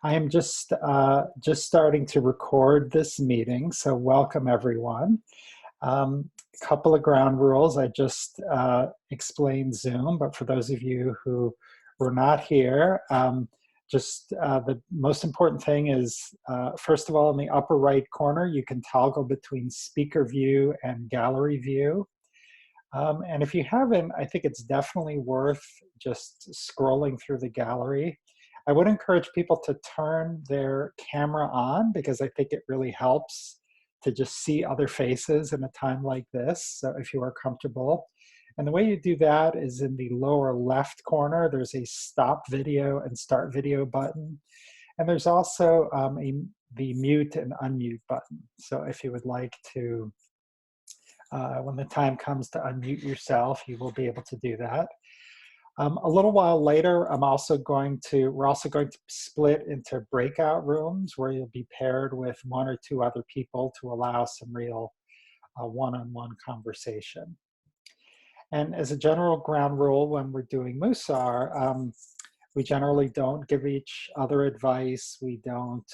I am just starting to record this meeting, so welcome everyone. A couple of ground rules. I just explained Zoom, but for those of you who were not here, the most important thing is, first of all, in the upper right corner, you can toggle between speaker view and gallery view. And if you haven't, I think it's definitely worth just scrolling through the gallery. I would encourage people to turn their camera on because I think it really helps to just see other faces in a time like this, so if you are comfortable. And the way you do that is in the lower left corner, there's a stop video and start video button. And there's also the mute and unmute button. So if you would like to, when the time comes to unmute yourself, you will be able to do that. A little while later, we're also going to split into breakout rooms where you'll be paired with one or two other people to allow some real one-on-one conversation. And as a general ground rule, when we're doing Mussar, we generally don't give each other advice. We don't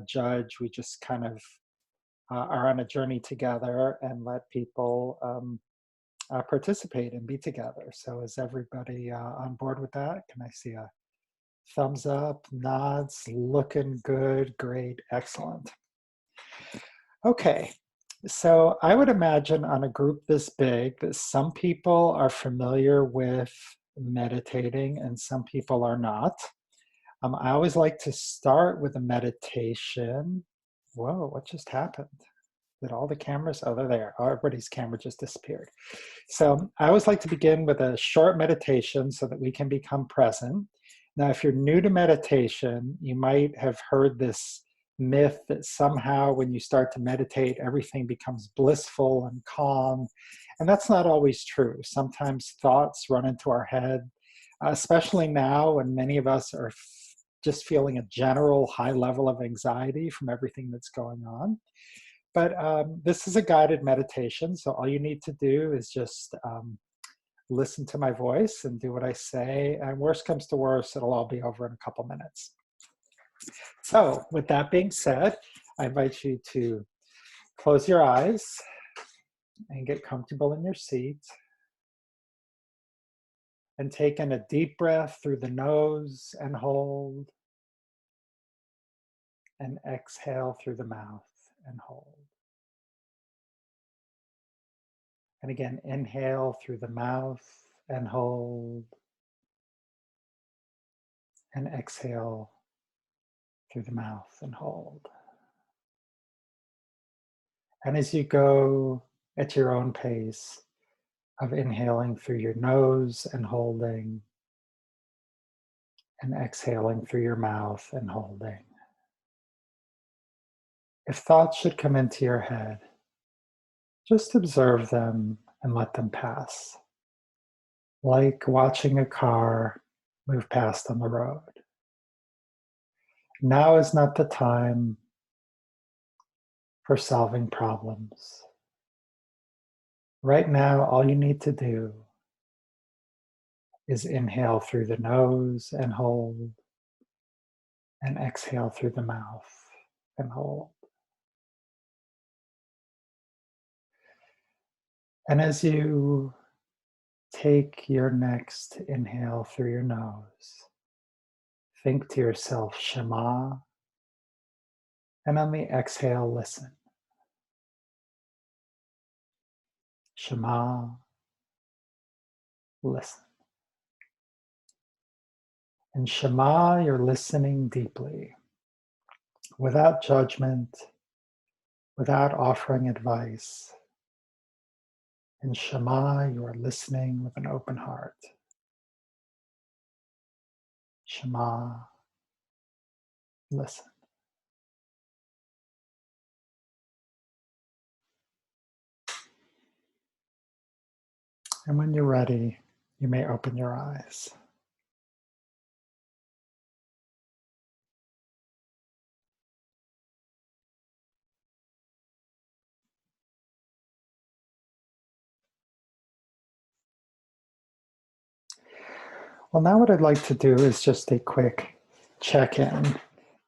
judge. We just kind of are on a journey together and let people participate and be together. So is everybody on board with that? Can I see a thumbs up, nods, looking good, great, excellent. Okay, so I would imagine on a group this big that some people are familiar with meditating and some people are not. I always like to start with a meditation. Whoa, what just happened? Did all the cameras, oh, they're there. Oh, everybody's camera just disappeared. So I always like to begin with a short meditation so that we can become present. Now, if you're new to meditation, you might have heard this myth that somehow when you start to meditate, everything becomes blissful and calm. And that's not always true. Sometimes thoughts run into our head, especially now when many of us are just feeling a general high level of anxiety from everything that's going on. But this is a guided meditation, so all you need to do is just listen to my voice and do what I say, and worst comes to worst, it'll all be over in a couple minutes. So with that being said, I invite you to close your eyes and get comfortable in your seat and take in a deep breath through the nose and hold, and exhale through the mouth and hold. And again, inhale through the mouth and hold, and exhale through the mouth and hold. And as you go at your own pace of inhaling through your nose and holding, and exhaling through your mouth and holding. If thoughts should come into your head, just observe them and let them pass, like watching a car move past on the road. Now is not the time for solving problems. Right now, all you need to do is inhale through the nose and hold, and exhale through the mouth and hold. And as you take your next inhale through your nose, think to yourself, Shema, and on the exhale, listen. Shema, listen. In Shema, you're listening deeply, without judgment, without offering advice. In Shema, you are listening with an open heart. Shema, listen. And when you're ready, you may open your eyes. Well, now what I'd like to do is just a quick check-in.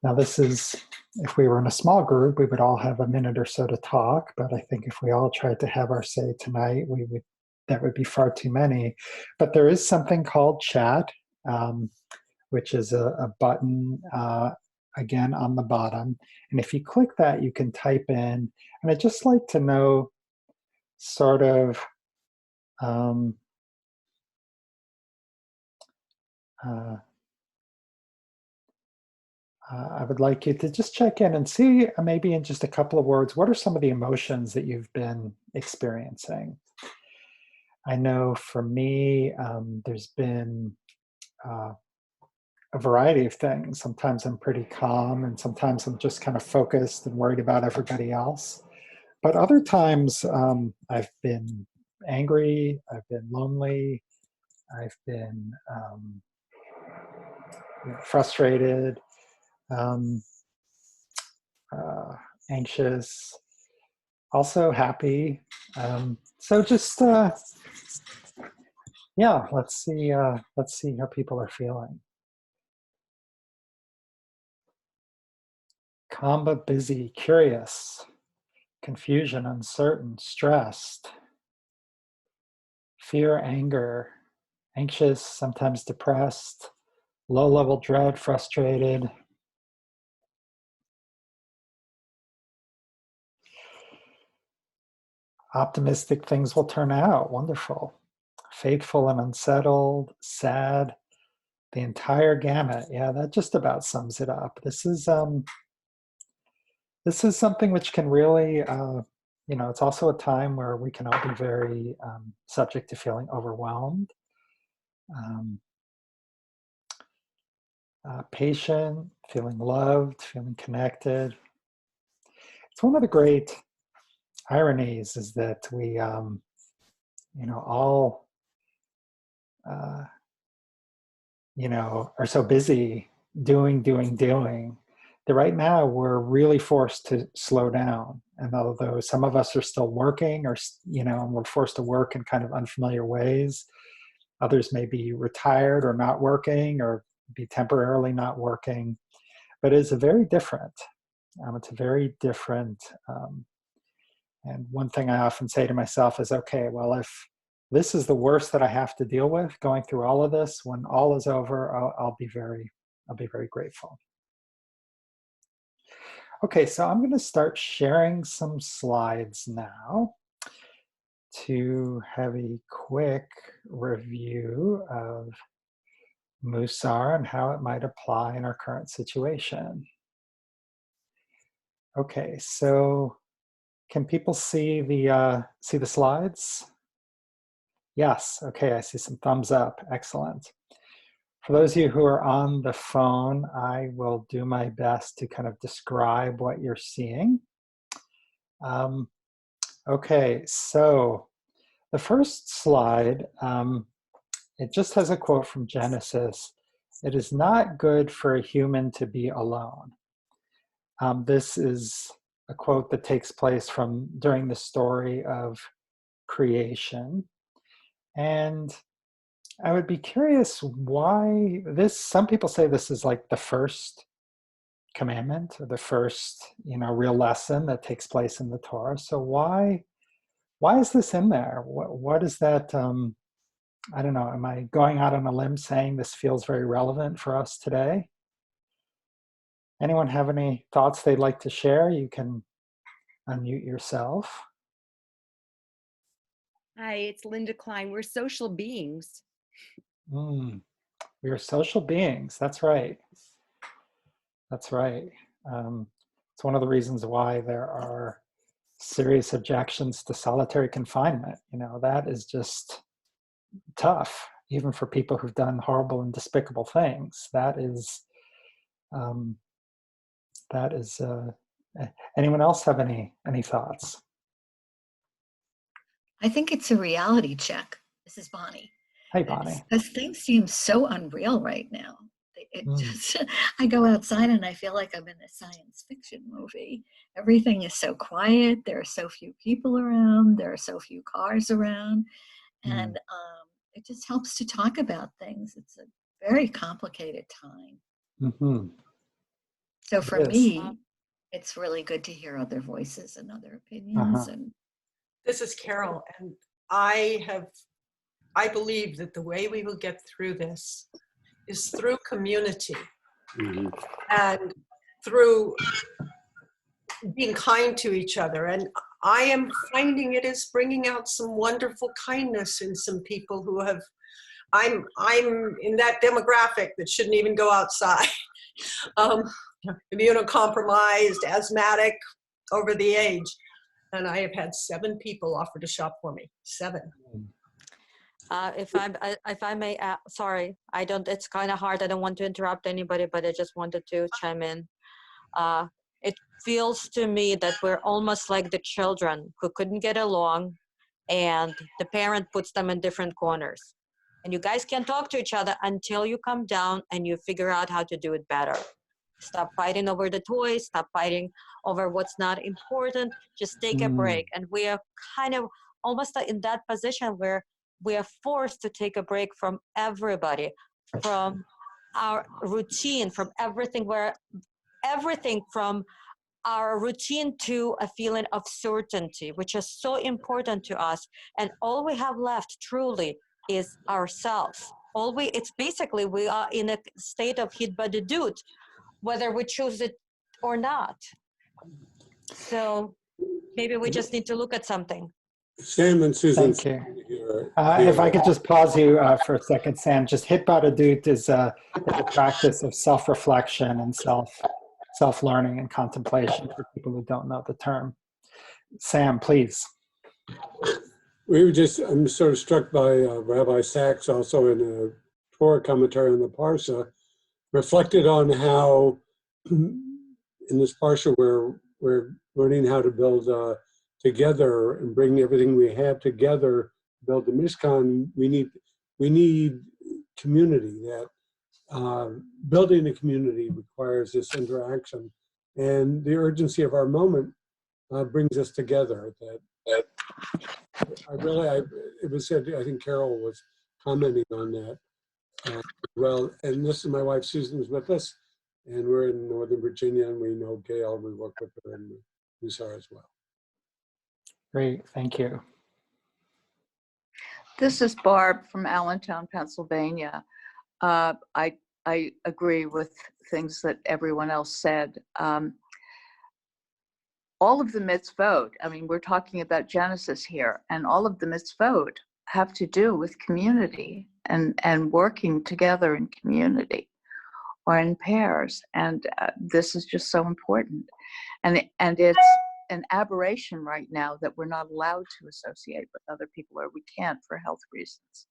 Now this is, if we were in a small group, we would all have a minute or so to talk, but I think if we all tried to have our say tonight, that would be far too many. But there is something called chat, um, which is a button, again, on the bottom. And if you click that, you can type in, and I'd just like to know sort of, um, I would like you to just check in and see, maybe in just a couple of words, what are some of the emotions that you've been experiencing? I know for me, there's been uh, a variety of things. Sometimes I'm pretty calm, and sometimes I'm just kind of focused and worried about everybody else. But other times, I've been angry, I've been lonely, I've been frustrated, um, uh, anxious, also happy. So just yeah, let's see how people are feeling. Calm but busy, curious, confusion, uncertain, stressed, fear, anger, anxious, sometimes depressed, low level dread, frustrated. Optimistic, things will turn out, wonderful. Faithful and unsettled, sad, the entire gamut. Yeah, that just about sums it up. This is something which can really, it's also a time where we can all be very subject to feeling overwhelmed, um, patient, feeling loved, feeling connected. It's one of the great ironies is that we, all, uh, are so busy doing, that right now we're really forced to slow down. And although some of us are still working or, and we're forced to work in kind of unfamiliar ways, others may be retired or not working or be temporarily not working. But it's a very different, it's a very different, and one thing I often say to myself is, okay, well, if this is the worst that I have to deal with going through all of this, when all is over, I'll be very grateful. Okay, so I'm going to start sharing some slides now to have a quick review of Mussar and how it might apply in our current situation. Okay, so can people see the slides? Yes. Okay, I see some thumbs up. Excellent. For those of you who are on the phone, I will do my best to kind of describe what you're seeing. Okay, so the first slide, it just has a quote from Genesis. It is not good for a human to be alone. This is a quote that takes place from during the story of creation. And I would be curious why this, some people say this is like the first commandment or the first, real lesson that takes place in the Torah. So why is this in there? What is that? I don't know. Am I going out on a limb saying this feels very relevant for us today? Anyone have any thoughts they'd like to share? You can unmute yourself. Hi, it's Linda Klein. We're social beings. We are social beings. That's right. That's right. It's one of the reasons why there are serious objections to solitary confinement. That is just tough, even for people who've done horrible and despicable things. Um, that is. Anyone else have any thoughts? I think it's a reality check. This is Bonnie. Hey, Bonnie. This thing seems so unreal right now. Just, I go outside and I feel like I'm in a science fiction movie. Everything is so quiet. There are so few people around. There are so few cars around. And it just helps to talk about things. It's a very complicated time. Mm-hmm. So for It is. me, it's really good to hear other voices and other opinions. Uh-huh. And This is Carol, and I believe that the way we will get through this is through community and through being kind to each other. And I am finding it is bringing out some wonderful kindness in some people who have, I'm in that demographic that shouldn't even go outside. Immunocompromised, asthmatic, over the age. And I have had 7 people offer to shop for me. 7. If I may, sorry, I don't. It's kind of hard. I don't want to interrupt anybody, but I just wanted to chime in. It feels to me that we're almost like the children who couldn't get along, and the parent puts them in different corners, and you guys can't talk to each other until you come down and you figure out how to do it better. Stop fighting over the toys. Stop fighting over what's not important. Just take a break. And we are kind of almost in that position where we are forced to take a break from everybody, from our routine, from everything, from our routine to a feeling of certainty, which is so important to us. And all we have left truly is ourselves. It's basically, we are in a state of hit by the dude, whether we choose it or not. So maybe we just need to look at something. Sam and Susan. Thank you. If I could just pause you for a second, Sam. Just hitbadadut is a practice of self-reflection and self-learning and contemplation for people who don't know the term. Sam, please. I'm sort of struck by Rabbi Sachs, also in a Torah commentary on the Parsha, reflected on how in this Parsha we're learning how to build together and bring everything we have together, build the Mishkan. We need community. That building a community requires this interaction, and the urgency of our moment brings us together. It was said, I think Carol was commenting on that. Well, and this is my wife Susan is with us, and we're in Northern Virginia, and we know Gail. We work with her in Mussar as well. Great, thank you. This is Barb from Allentown, Pennsylvania. I agree with things that everyone else said. All of the mitzvot, I mean, we're talking about Genesis here, and all of the mitzvot have to do with community and working together in community or in pairs. And this is just so important. And it's an aberration right now that we're not allowed to associate with other people, or we can't for health reasons.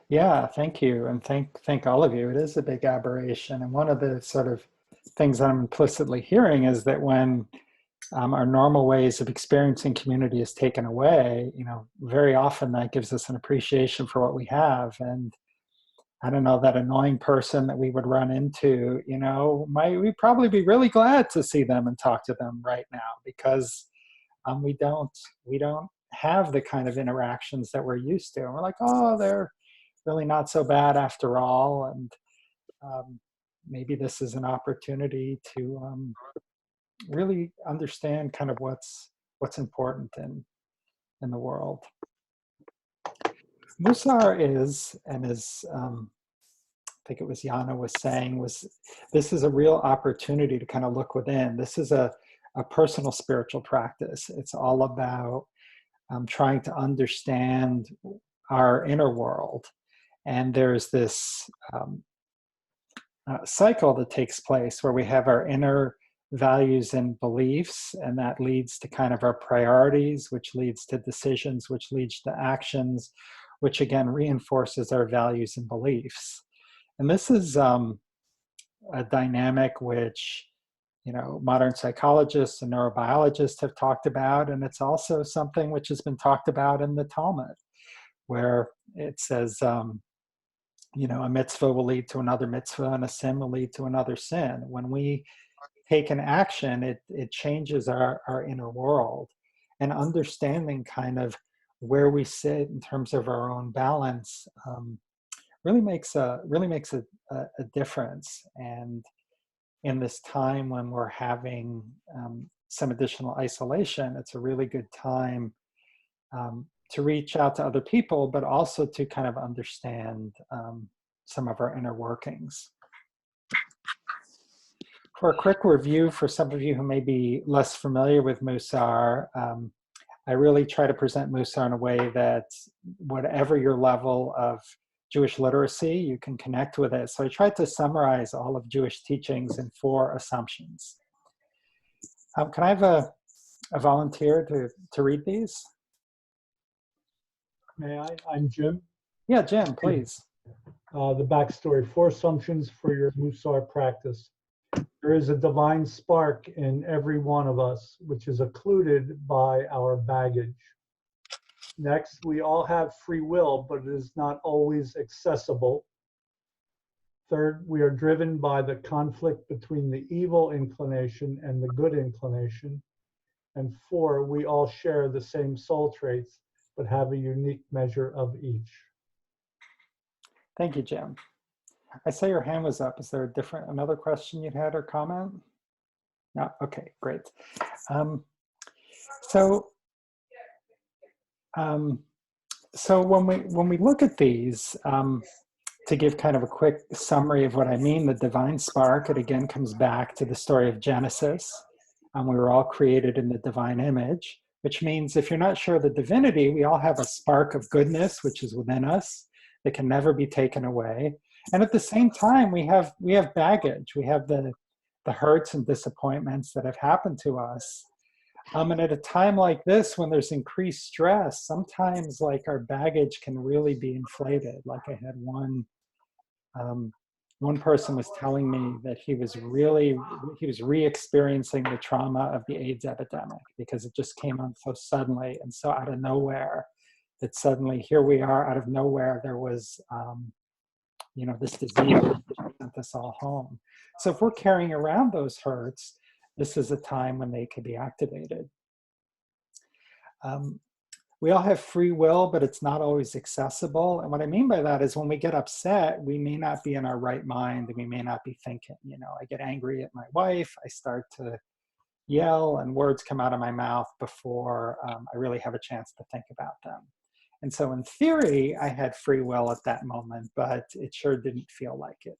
Yeah, thank you. And thank all of you. It is a big aberration. And one of the sort of things I'm implicitly hearing is that when our normal ways of experiencing community is taken away, very often that gives us an appreciation for what we have. And I don't know, that annoying person that we would run into, we'd probably be really glad to see them and talk to them right now, because we don't have the kind of interactions that we're used to. And we're like, oh, they're really not so bad after all. And maybe this is an opportunity to really understand kind of what's important in the world. Mussar is, I think it was Yana was saying, this is a real opportunity to kind of look within. This is a personal spiritual practice. It's all about trying to understand our inner world. And there's this cycle that takes place where we have our inner values and beliefs, and that leads to kind of our priorities, which leads to decisions, which leads to actions, which again reinforces our values and beliefs. And this is a dynamic which, modern psychologists and neurobiologists have talked about, and it's also something which has been talked about in the Talmud, where it says, a mitzvah will lead to another mitzvah, and a sin will lead to another sin. When we take an action, it changes our inner world, and understanding kind of where we sit in terms of our own balance really makes a difference. And in this time when we're having some additional isolation, it's a really good time to reach out to other people, but also to kind of understand some of our inner workings. For a quick review, for some of you who may be less familiar with Mussar, I really try to present Mussar in a way that whatever your level of Jewish literacy, you can connect with it. So I tried to summarize all of Jewish teachings in 4 assumptions. Can I have a volunteer to read these? May I? I'm Jim. Yeah, Jim, please. The backstory, 4 assumptions for your Mussar practice. There is a divine spark in every one of us, which is occluded by our baggage. Next, we all have free will, but it is not always accessible. Third, we are driven by the conflict between the evil inclination and the good inclination. And 4, we all share the same soul traits, but have a unique measure of each. Thank you, Jim. I saw your hand was up. Is there another question you had or comment? No, okay, great. So when we look at these, to give kind of a quick summary of what I mean, the divine spark, it again comes back to the story of Genesis. We were all created in the divine image, which means if you're not sure of the divinity, we all have a spark of goodness, which is within us, that can never be taken away. And at the same time, we have baggage. We have the hurts and disappointments that have happened to us. And at a time like this, when there's increased stress, sometimes like our baggage can really be inflated. Like I had one person was telling me that he was re-experiencing the trauma of the AIDS epidemic because it just came on so suddenly and so out of nowhere that suddenly here we are out of nowhere. There was, this disease that sent us all home. So if we're carrying around those hurts, this is a time when they could be activated. We all have free will, but it's not always accessible. And what I mean by that is when we get upset, we may not be in our right mind and we may not be thinking, I get angry at my wife, I start to yell and words come out of my mouth before I really have a chance to think about them. And so in theory, I had free will at that moment, but it sure didn't feel like it.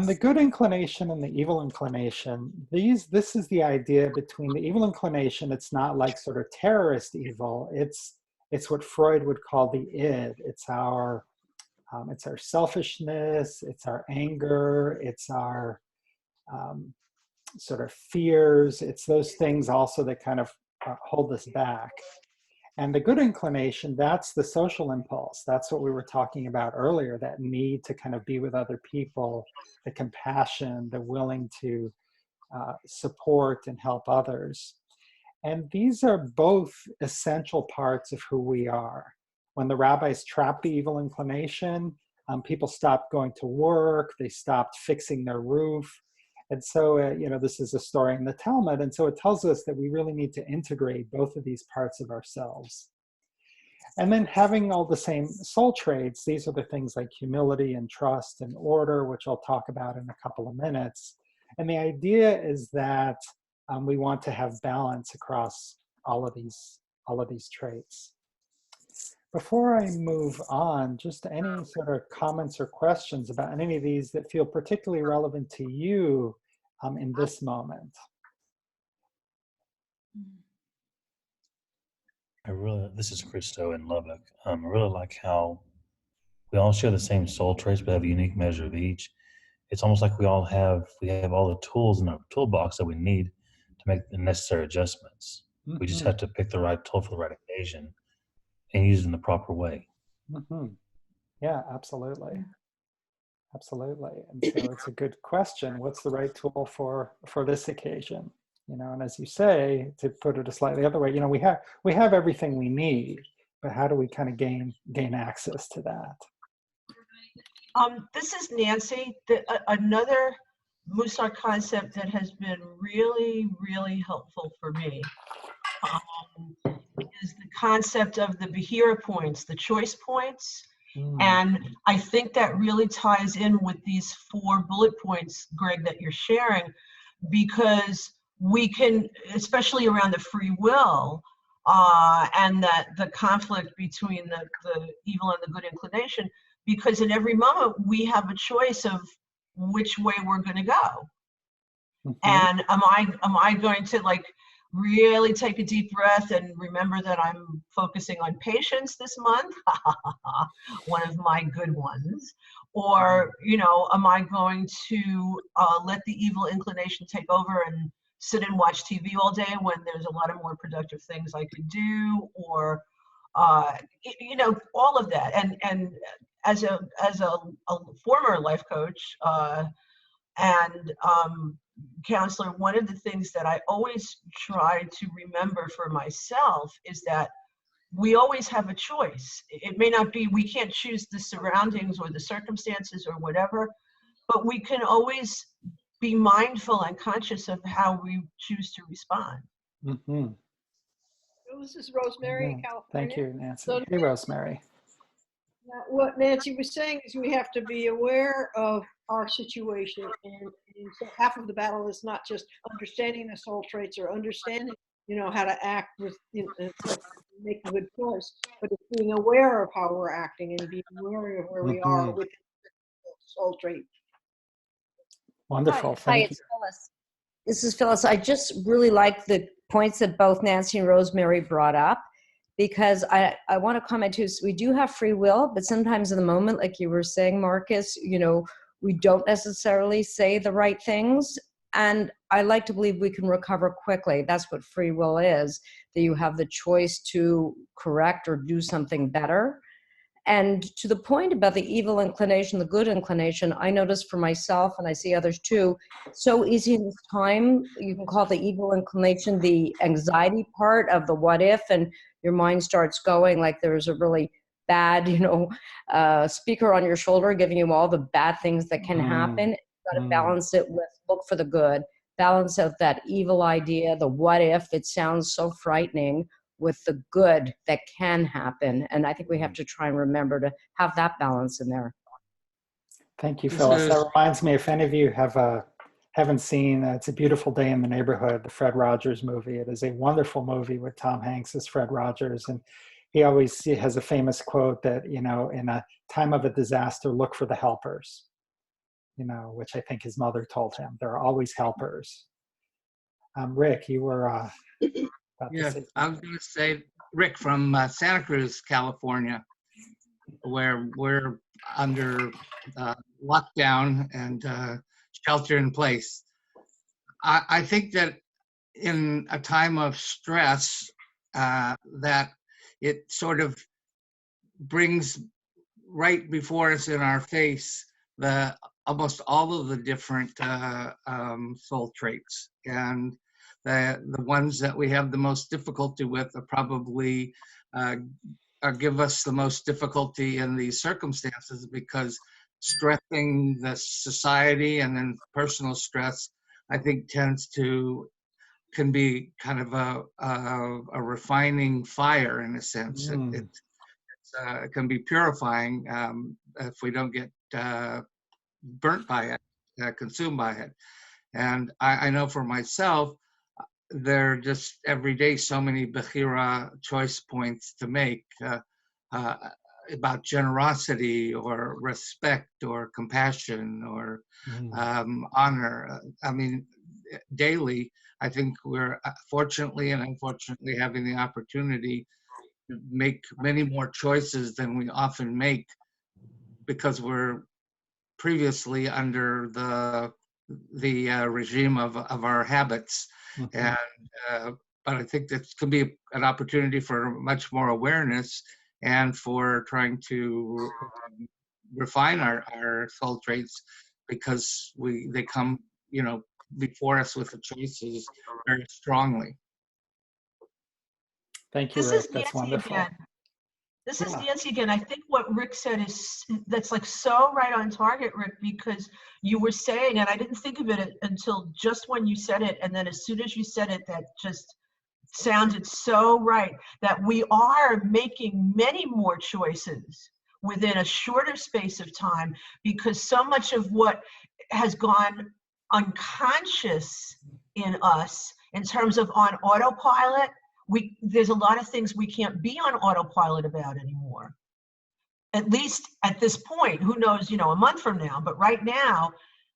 The good inclination and the evil inclination, this is the idea between the evil inclination. It's not like sort of terrorist evil. It's what Freud would call the id. It's our selfishness. It's our anger. It's our sort of fears. It's those things also that kind of hold us back. And the good inclination, that's the social impulse. That's what we were talking about earlier, that need to kind of be with other people, the compassion, the willing to support and help others. And these are both essential parts of who we are. When the rabbis trapped the evil inclination, people stopped going to work, they stopped fixing their roof. And so, this is a story in the Talmud. And so it tells us that we really need to integrate both of these parts of ourselves. And then having all the same soul traits, these are the things like humility and trust and order, which I'll talk about in a couple of minutes. And the idea is that we want to have balance across all of these traits. Before I move on, just any sort of comments or questions about any of these that feel particularly relevant to you in this moment. This is Christo in Lubbock. I really like how we all share the same soul traits, but have a unique measure of each. It's almost like we have all the tools in our toolbox that we need to make the necessary adjustments. Mm-hmm. We just have to pick the right tool for the right occasion and use it in the proper way. Mm-hmm. Yeah, absolutely. Absolutely. And so it's a good question. What's the right tool for this occasion? And as you say, to put it a slightly other way, we have everything we need, but how do we kind of gain access to that? This is Nancy. Another Mussar concept that has been really, really helpful for me is the concept of the Behira points, the choice points. And I think that really ties in with these 4 bullet points, Greg, that you're sharing, because we can, especially around the free will, and that the conflict between the evil and the good inclination, because in every moment we have a choice of which way we're going to go. And am I going to like really take a deep breath and remember that I'm focusing on patience this month, one of my good ones, or am I going to let the evil inclination take over and sit and watch TV all day when there's a lot of more productive things I could do, or all of that. And as a former life coach and counselor, one of the things that I always try to remember for myself is that we always have a choice. It may not be, we can't choose the surroundings or the circumstances or whatever, but we can always be mindful and conscious of how we choose to respond. This is Rosemary, California. Thank you, Nancy. So, Hey, Rosemary. what Nancy was saying is we have to be aware of our situation, and so half of the battle is not just understanding the soul traits or understanding, how to act with, make a good choice, but it's being aware of how we're acting and being aware of where we are with the soul trait. Wonderful. Hi, Thank you. it's Phyllis. This is Phyllis. I just really like the points that both Nancy and Rosemary brought up, because I want to comment too. So we do have free will, but sometimes in the moment, like you were saying, Marcus, we don't necessarily say the right things. And I like to believe we can recover quickly. That's what free will is, that you have the choice to correct or do something better. And to the point about the evil inclination, the good inclination, I notice for myself, and I see others too, so easy in this time, you can call it the evil inclination, the anxiety part of the what if, and your mind starts going like there's a really bad, speaker on your shoulder giving you all the bad things that can happen. You've got to balance it with look for the good, balance out that evil idea, the what if, it sounds so frightening, with the good that can happen. And I think we have to try and remember to have that balance in there. Thank you, Phyllis. That reminds me, if any of you haven't seen It's a Beautiful Day in the Neighborhood, the Fred Rogers movie. It is a wonderful movie with Tom Hanks as Fred Rogers. And he has a famous quote that, in a time of a disaster, look for the helpers, which I think his mother told him. There are always helpers. Rick, you were... Yeah, I was going to say, Rick, from Santa Cruz, California, where we're under lockdown and shelter in place. I think that in a time of stress, that it sort of brings right before us in our face almost all of the different soul traits, and the ones that we have the most difficulty with are probably give us the most difficulty in these circumstances, because stressing the society and then personal stress, I think, can be kind of a refining fire in a sense. It can be purifying if we don't get burnt by it, consumed by it. And I know for myself, there are just every day so many Bechira choice points to make about generosity or respect or compassion or honor. I mean, daily, I think we're fortunately and unfortunately having the opportunity to make many more choices than we often make, because we're previously under the regime of our habits. And but I think that can be an opportunity for much more awareness and for trying to refine our soul traits, because they come before us with the choices very strongly. Thank you, Rick. That's wonderful. This is Nancy again. I think what Rick said that's like so right on target, Rick, because you were saying, and I didn't think of it until just when you said it, and then as soon as you said it, that just sounded so right, that we are making many more choices. within a shorter space of time, because so much of what has gone unconscious in us in terms of on autopilot, there's a lot of things we can't be on autopilot about anymore. At least at this point, who knows, a month from now, but right now,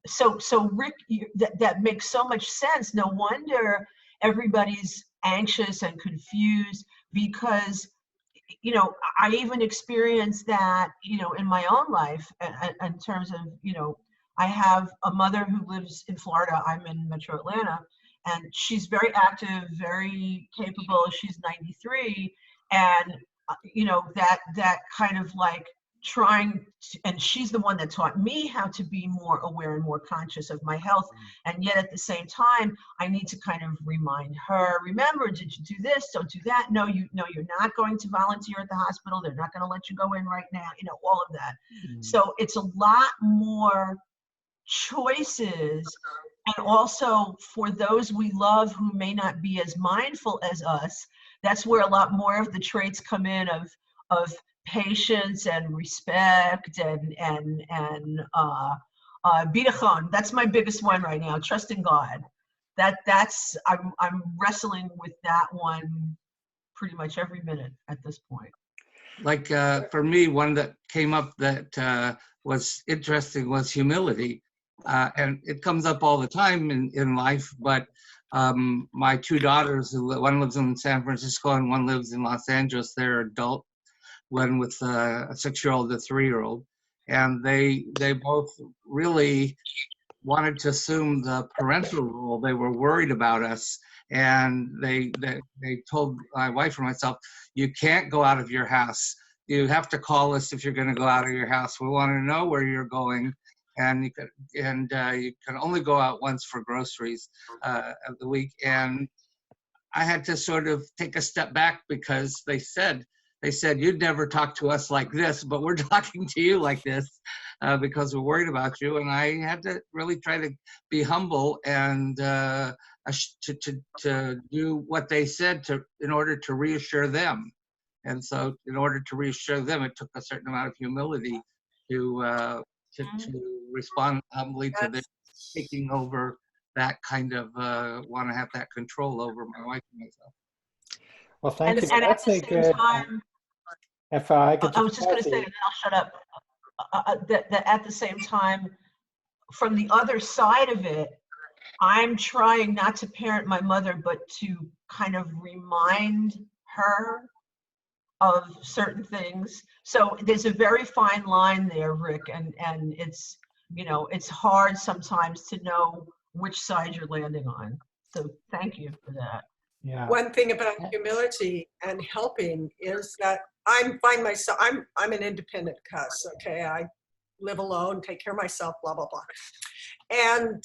so Rick, that makes so much sense. No wonder everybody's anxious and confused, because I even experienced that, in my own life, in terms of, I have a mother who lives in Florida. I'm in Metro Atlanta, and she's very active, very capable. She's 93, and that kind of like trying to, and she's the one that taught me how to be more aware and more conscious of my health. And yet at the same time, I need to kind of remind her, remember, did you do this? Don't do that. No, you're not going to volunteer at the hospital. They're not going to let you go in right now, all of that. So it's a lot more choices. And also for those we love who may not be as mindful as us, that's where a lot more of the traits come in of patience and respect and bitachon. That's my biggest one right now. Trust in God. I'm wrestling with that one pretty much every minute at this point. Like for me, one that came up that was interesting was humility. And it comes up all the time in life, but my two daughters, one lives in San Francisco and one lives in Los Angeles, they're adult, one with a 6-year-old and a 3-year-old. And they both really wanted to assume the parental role. They were worried about us. And they told my wife and myself, you can't go out of your house. You have to call us if you're going to go out of your house. We want to know where you're going. And you can only go out once for groceries of the week. And I had to sort of take a step back, because they said you'd never talk to us like this, but we're talking to you like this because we're worried about you. And I had to really try to be humble and to do what they said in order to reassure them. And so in order to reassure them, it took a certain amount of humility to respond humbly to them taking over that kind of want to have that control over my wife and myself. Well, thank you. And That's at the same time, if I could, I was just going to say, and then I'll shut up. That at the same time, from the other side of it, I'm trying not to parent my mother, but to kind of remind her of certain things. So there's a very fine line there, Rick, and it's it's hard sometimes to know which side you're landing on. So thank you for that. Yeah. One thing about humility and helping is that I'm an independent cuss. Okay, I live alone, take care of myself, blah blah blah. And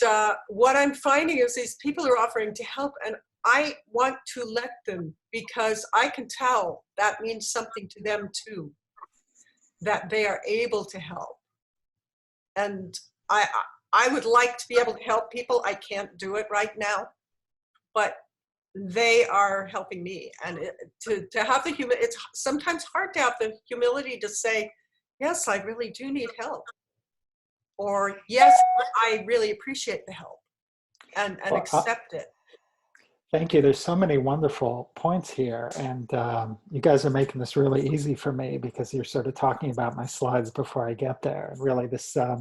what I'm finding is these people are offering to help, and I want to let them, because I can tell that means something to them too, that they are able to help. And I would like to be able to help people. I can't do it right now, but they are helping me. And to have the it's sometimes hard to have the humility to say, yes, I really do need help. Or yes, I really appreciate the help, and accept it. Thank you. There's so many wonderful points here, and you guys are making this really easy for me, because you're sort of talking about my slides before I get there. Really, this, but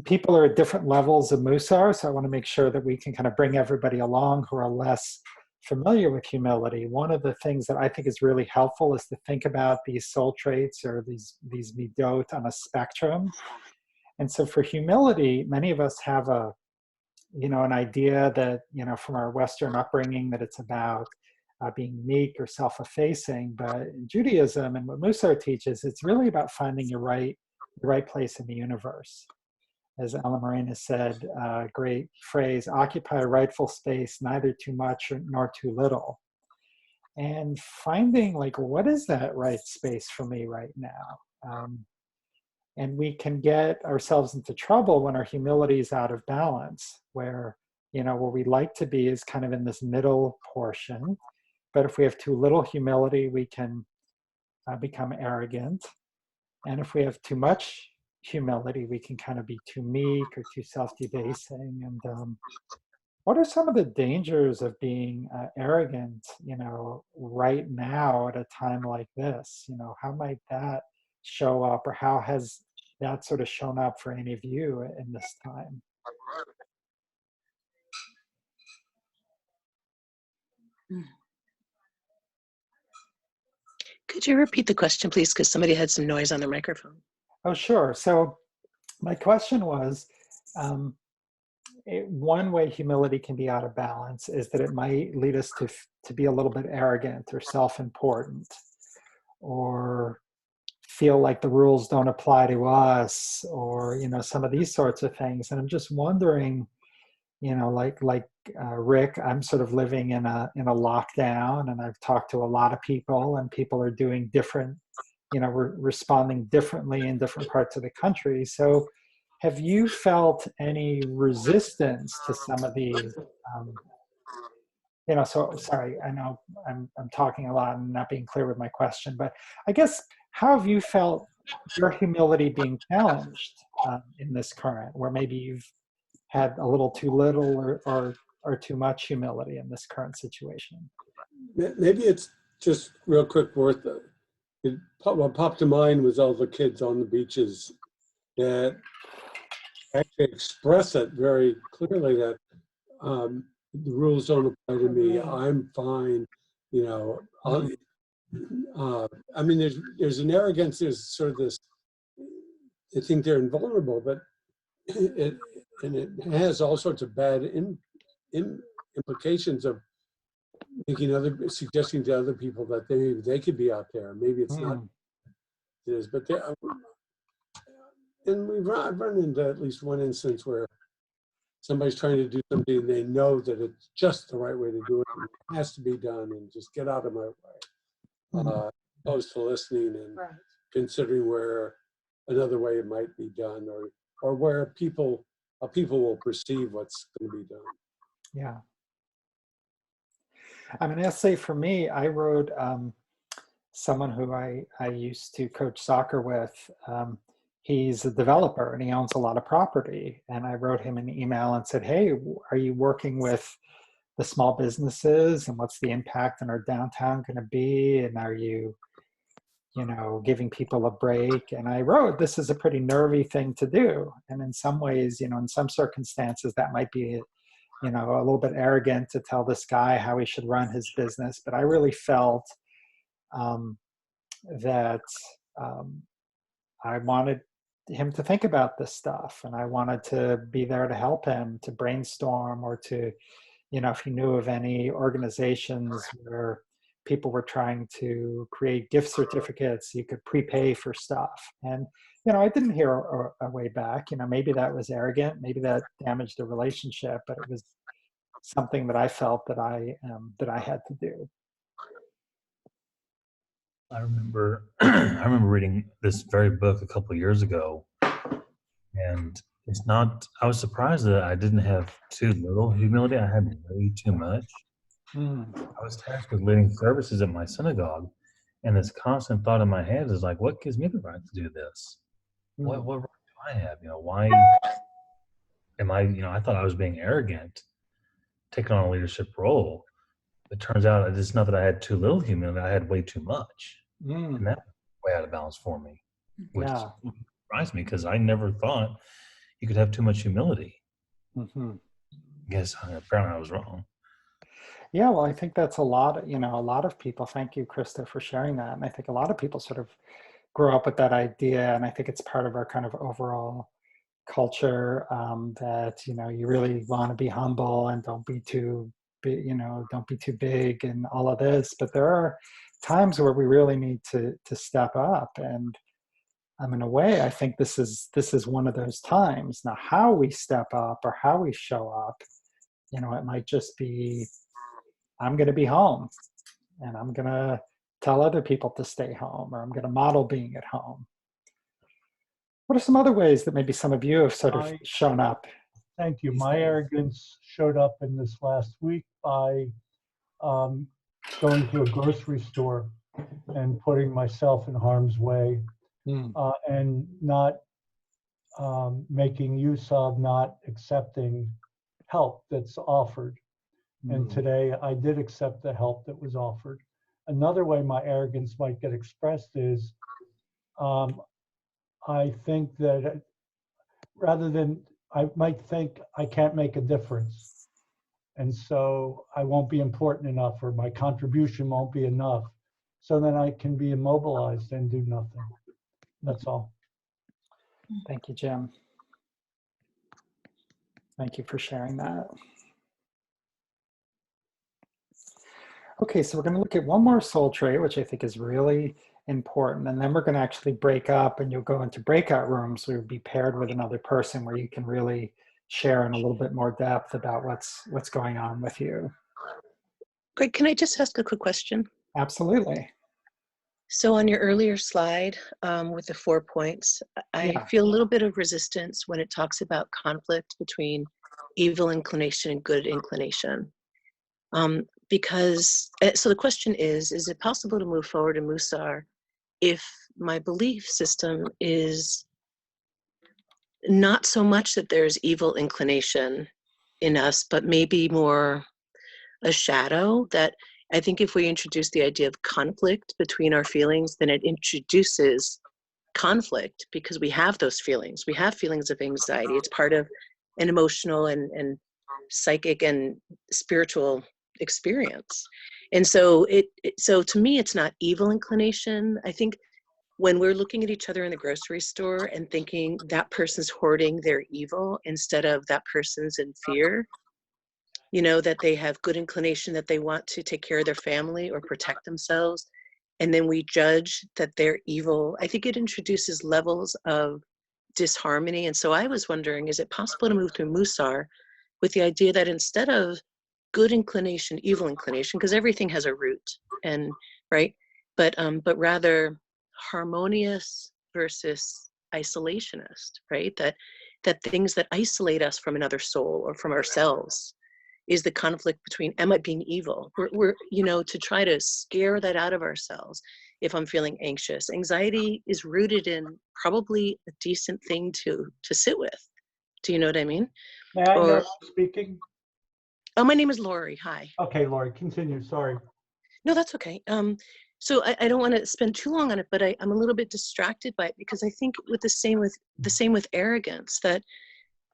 people are at different levels of Mussar, so I want to make sure that we can kind of bring everybody along who are less familiar with humility. One of the things that I think is really helpful is to think about these soul traits, or these midot, on a spectrum. And so for humility, many of us have an idea that, from our Western upbringing, that it's about being meek or self-effacing. But in Judaism and what Mussar teaches, it's really about finding your right place in the universe. As Ella Morena said, great phrase, occupy a rightful space, neither too much nor too little. And finding, what is that right space for me right now? And we can get ourselves into trouble when our humility is out of balance, where, where we like to be is kind of in this middle portion. But if we have too little humility, we can become arrogant. And if we have too much humility, we can kind of be too meek or too self-debasing. And what are some of the dangers of being arrogant, right now at a time like this? How might that show up, or how has that sort of shown up for any of you in this time? Could you repeat the question, please? Because somebody had some noise on the microphone. Oh, sure. So my question was, one way humility can be out of balance is that it might lead us to be a little bit arrogant or self-important, or feel like the rules don't apply to us, or some of these sorts of things. And I'm just wondering, like Rick, I'm sort of living in a lockdown, and I've talked to a lot of people, and people are doing different, we're responding differently in different parts of the country. So have you felt any resistance to some of these? So sorry, I know I'm talking a lot and not being clear with my question, but I guess, how have you felt your humility being challenged in this current, where maybe you've had a little too little or too much humility in this current situation? Maybe it's just real quick worth it. What popped to mind was all the kids on the beaches that actually express it very clearly, that the rules don't apply to me. I'm fine. I mean, there's an arrogance. There's sort of this. They think they're invulnerable, but it has all sorts of bad implications of suggesting to other people that they could be out there. Maybe it's not. It is, but and I've run into at least one instance where somebody's trying to do something and they know that it's just the right way to do it, and it has to be done, and just get out of my way. Opposed to listening and considering where another way it might be done, or where people will perceive what's going to be done. Yeah. I mean, I'll say for me, I wrote someone who I used to coach soccer with. He's a developer and he owns a lot of property. And I wrote him an email and said, hey, are you working with the small businesses, and what's the impact on our downtown going to be? And are you, giving people a break? And I wrote, this is a pretty nervy thing to do. And in some ways, in some circumstances, that might be, a little bit arrogant to tell this guy how he should run his business. But I really felt that I wanted him to think about this stuff, and I wanted to be there to help him, to brainstorm, or to, if he knew of any organizations where people were trying to create gift certificates, you could prepay for stuff. And, I didn't hear a way back. Maybe that was arrogant, maybe that damaged the relationship, but it was something that I felt that I had to do. I remember reading this very book a couple of years ago, and I was surprised that I didn't have too little humility. I had way too much. I was tasked with leading services at my synagogue, and this constant thought in my head is like, what gives me the right to do this? What right do I have? Why am I, I thought I was being arrogant, taking on a leadership role. It turns out it's not that I had too little humility, I had way too much. And that was way out of balance for me, which surprised me, because I never thought you could have too much humility. Yes, apparently I was wrong. Yeah, well, I think that's a lot of people. Thank you, Krista, for sharing that. And I think a lot of people sort of grow up with that idea. And I think it's part of our kind of overall culture that, you really want to be humble and don't be too big and all of this. But there are times where we really need to step up. And in a way, I think this is one of those times. Now, how we step up or how we show up, it might just be, I'm going to be home, and I'm going to tell other people to stay home, or I'm going to model being at home. What are some other ways that maybe some of you have sort of shown up? Thank you. My arrogance showed up in this last week by going to a grocery store and putting myself in harm's way, and not making use of, not accepting help that's offered. And today I did accept the help that was offered. Another way my arrogance might get expressed is I think that rather than, I might think I can't make a difference. And so I won't be important enough, or my contribution won't be enough. So then I can be immobilized and do nothing. That's all. Thank you, Jim. Thank you for sharing that. Okay, so we're going to look at one more soul trait, which I think is really important. And then we're going to actually break up, and you'll go into breakout rooms where you'll be paired with another person where you can really share in a little bit more depth about what's going on with you. Greg, can I just ask a quick question? Absolutely. So on your earlier slide with the 4 points, I feel a little bit of resistance when it talks about conflict between evil inclination and good inclination. Because, so the question is it possible to move forward in Mussar if my belief system is not so much that there's evil inclination in us, but maybe more a shadow? That I think if we introduce the idea of conflict between our feelings, then it introduces conflict, because we have those feelings. We have feelings of anxiety. It's part of an emotional and psychic and spiritual experience. And so so to me, it's not evil inclination. I think when we're looking at each other in the grocery store and thinking that person's hoarding their evil instead of that person's in fear, you know, that they have good inclination, that they want to take care of their family or protect themselves, and then we judge that they're evil, I think it introduces levels of disharmony. And so I was wondering, is it possible to move to Mussar with the idea that instead of good inclination, evil inclination, because everything has a root, and right, but rather harmonious versus isolationist, right? That things that isolate us from another soul or from ourselves is the conflict between, am I being evil? We're you know, to try to scare that out of ourselves. If I'm feeling anxious, anxiety is rooted in probably a decent thing to sit with. Do you know what I mean? May I know who's speaking? Oh, my name is Lori. Hi. Okay, Lori, continue. Sorry. No, that's okay. So I don't want to spend too long on it, but I'm a little bit distracted by it, because I think with the same with arrogance, that,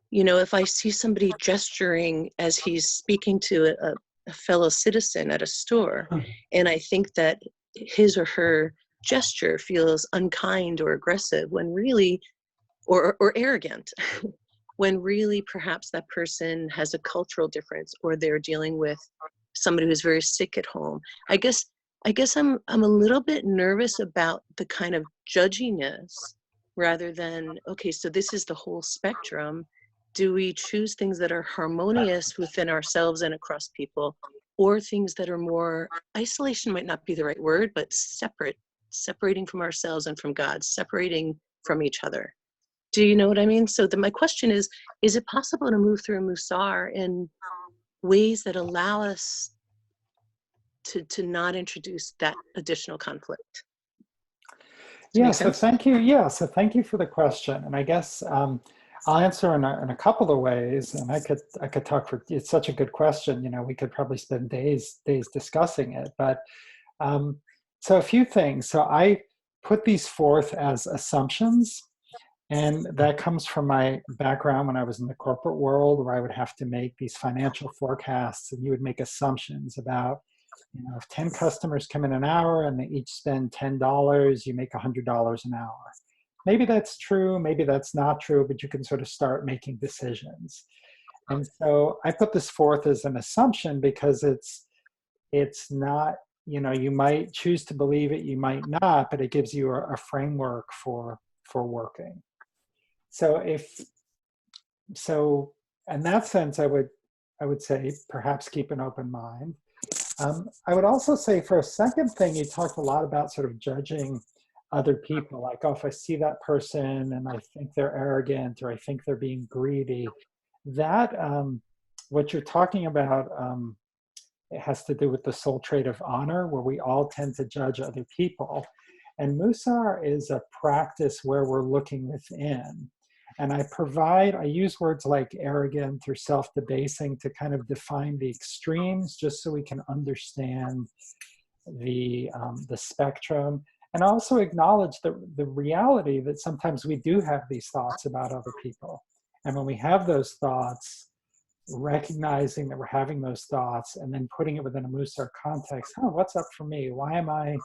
you know, if I see somebody gesturing as he's speaking to a fellow citizen at a store, and I think that his or her gesture feels unkind or aggressive, when really, or arrogant, when really perhaps that person has a cultural difference, or they're dealing with somebody who's very sick at home. I guess I'm a little bit nervous about the kind of judginess, rather than, okay, so this is the whole spectrum. Do we choose things that are harmonious within ourselves and across people, or things that are more, isolation might not be the right word, but separating from ourselves and from God, separating from each other? Do you know what I mean? So my question is it possible to move through Mussar in ways that allow us to not introduce that additional conflict? Yeah, so thank you. Yeah, so thank you for the question. And I guess I'll answer in a couple of ways. And I could talk for, it's such a good question. You know, we could probably spend days discussing it. But so a few things. So I put these forth as assumptions. And that comes from my background when I was in the corporate world, where I would have to make these financial forecasts, and you would make assumptions about, you know, if 10 customers come in an hour and they each spend $10, you make $100 an hour. Maybe that's true, maybe that's not true, but you can sort of start making decisions. And so I put this forth as an assumption because it's not, you know, you might choose to believe it, you might not, but it gives you a framework for working. So in that sense, I would say perhaps keep an open mind. I would also say, for a second thing, you talked a lot about sort of judging other people, like, oh, if I see that person and I think they're arrogant, or I think they're being greedy, that what you're talking about It has to do with the soul trait of honor, where we all tend to judge other people. And Mussar is a practice where we're looking within. And I use words like arrogant or self-debasing to kind of define the extremes, just so we can understand the spectrum, and also acknowledge the reality that sometimes we do have these thoughts about other people. And when we have those thoughts, recognizing that we're having those thoughts and then putting it within a Mussar context, what's up for me? Why am I,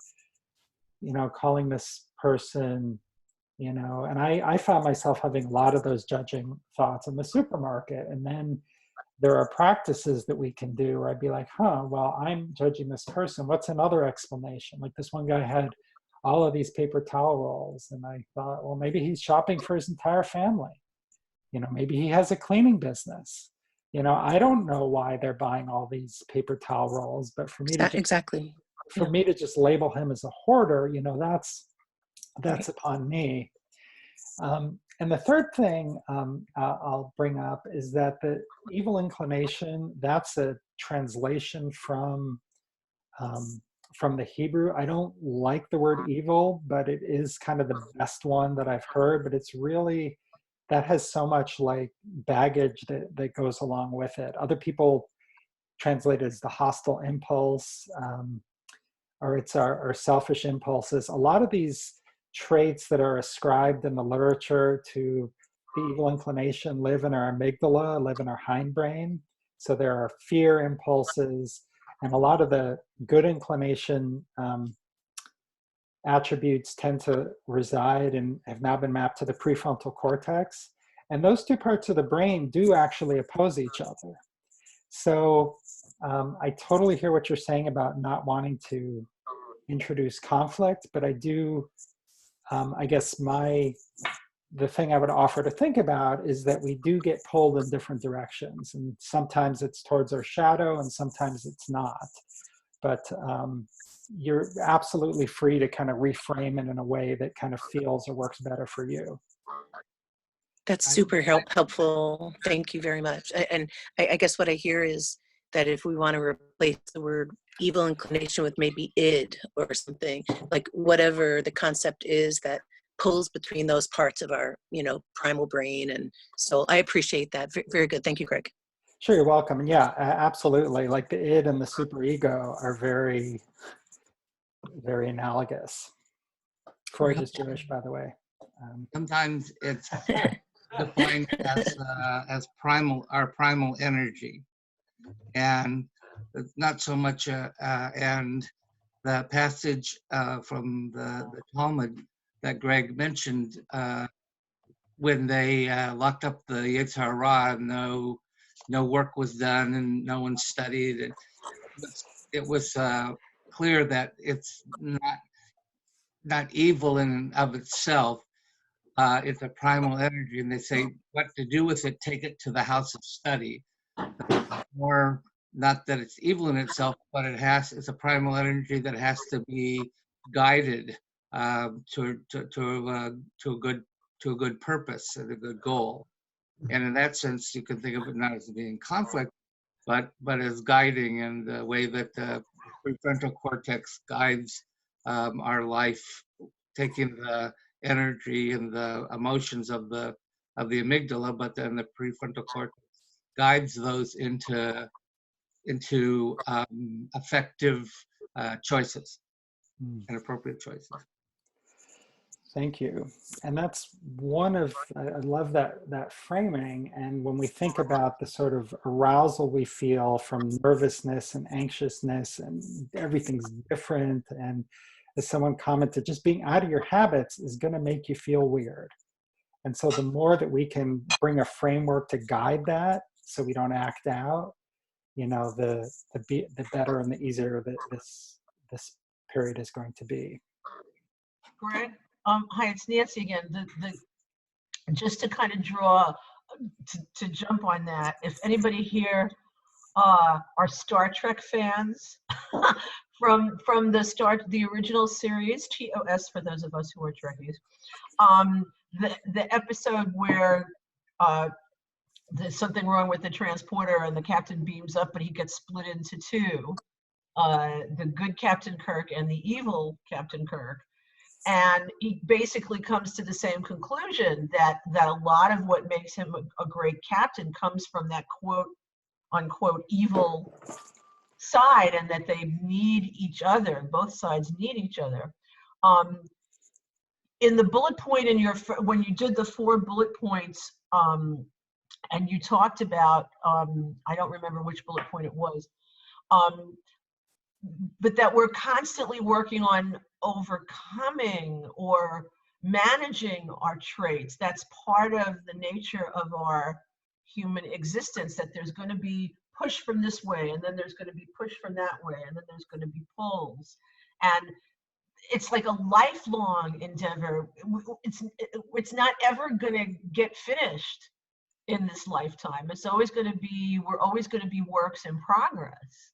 calling this person, and I found myself having a lot of those judging thoughts in the supermarket. And then there are practices that we can do where I'd be like, well, I'm judging this person. What's another explanation? Like this one guy had all of these paper towel rolls. And I thought, well, maybe he's shopping for his entire family. Maybe he has a cleaning business. I don't know why they're buying all these paper towel rolls, but for me to just label him as a hoarder, that's upon me. And the third thing I'll bring up is that the evil inclination, that's a translation from the Hebrew. I don't like the word evil, but it is kind of the best one that I've heard. But it's really, that has so much like baggage that goes along with it. Other people translate it as the hostile impulse, or it's our selfish impulses. A lot of these traits that are ascribed in the literature to the evil inclination live in our amygdala, live in our hindbrain. So there are fear impulses, and a lot of the good inclination attributes tend to reside and have now been mapped to the prefrontal cortex. And those two parts of the brain do actually oppose each other. So I totally hear what you're saying about not wanting to introduce conflict, but I do, I guess the thing I would offer to think about is that we do get pulled in different directions. And sometimes it's towards our shadow and sometimes it's not. But you're absolutely free to kind of reframe it in a way that kind of feels or works better for you. That's super helpful. Thank you very much. And I guess what I hear is that if we want to replace the word evil inclination with maybe id or something, like whatever the concept is that pulls between those parts of our, primal brain and soul. I appreciate that. Very good. Thank you, Greg. Sure, you're welcome. And yeah, absolutely. Like the id and the superego are very, very analogous. Freud is Jewish, by the way. Sometimes it's defined as our primal energy, and it's not so much. And the passage from the Talmud that Greg mentioned, when they locked up the AJRCA, no work was done and no one studied. It was clear that it's not evil in and of itself. It's a primal energy, and they say what to do with it, take it to the house of study. More, not that it's evil in itself, but it's a primal energy that has to be guided to a good purpose and a good goal. And in that sense, you can think of it not as being conflict, but as guiding in the way that the prefrontal cortex guides our life, taking the energy and the emotions of the amygdala, but then the prefrontal cortex guides those into effective choices and appropriate choices. Thank you. And that's I love that framing. And when we think about the sort of arousal we feel from nervousness and anxiousness and everything's different, and as someone commented, just being out of your habits is going to make you feel weird. And so the more that we can bring a framework to guide that so we don't act out, the better and the easier that this period is going to be. Greg? Hi, it's Nancy again. Just to kind of draw, to jump on that, if anybody here are Star Trek fans, from the original series, TOS for those of us who are Trekkies, the episode where there's something wrong with the transporter, and the captain beams up, but he gets split into two, the good Captain Kirk and the evil Captain Kirk. And he basically comes to the same conclusion that a lot of what makes him a great captain comes from that quote unquote evil side, and that they need each other. Both sides need each other. In the bullet point in your, when you did the 4 bullet points, and you talked about, I don't remember which bullet point it was, but that we're constantly working on overcoming or managing our traits. That's part of the nature of our human existence, that there's going to be push from this way, and then there's going to be push from that way, and then there's going to be pulls. And it's like a lifelong endeavor. It's not ever going to get finished in this lifetime. It's always going to be, we're always going to be works in progress.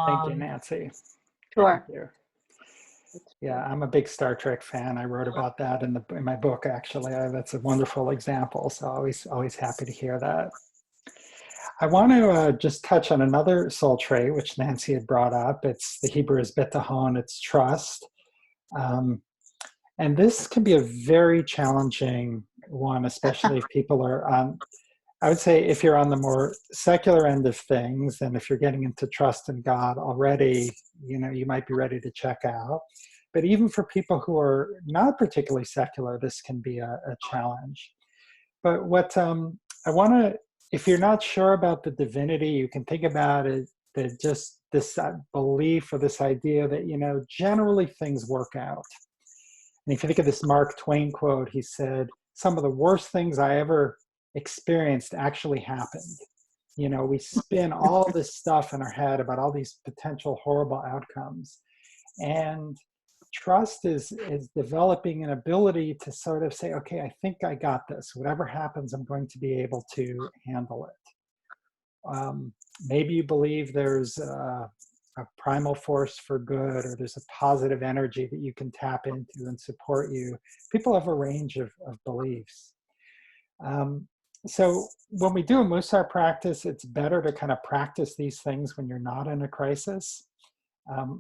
Thank you, Nancy. Sure. Thank you. Yeah, I'm a big Star Trek fan. I wrote about that in my book, actually. That's a wonderful example. So always happy to hear that. I want to just touch on another soul trait, which Nancy had brought up. It's the Hebrew is bitachon, it's trust. And this can be a very challenging one, especially if people are on, I would say if you're on the more secular end of things, and if you're getting into trust in God already, you might be ready to check out. But even for people who are not particularly secular, this can be a challenge. But what I want to, if you're not sure about the divinity, you can think about it, that just this belief or this idea that, generally things work out. And if you think of this Mark Twain quote, he said, some of the worst things I ever experienced actually happened. We spin all this stuff in our head about all these potential horrible outcomes. And trust is developing an ability to sort of say, okay, I think I got this. Whatever happens, I'm going to be able to handle it. Maybe you believe there's a primal force for good, or there's a positive energy that you can tap into and support you. People have a range of beliefs. So when we do a Mussar practice, it's better to kind of practice these things when you're not in a crisis.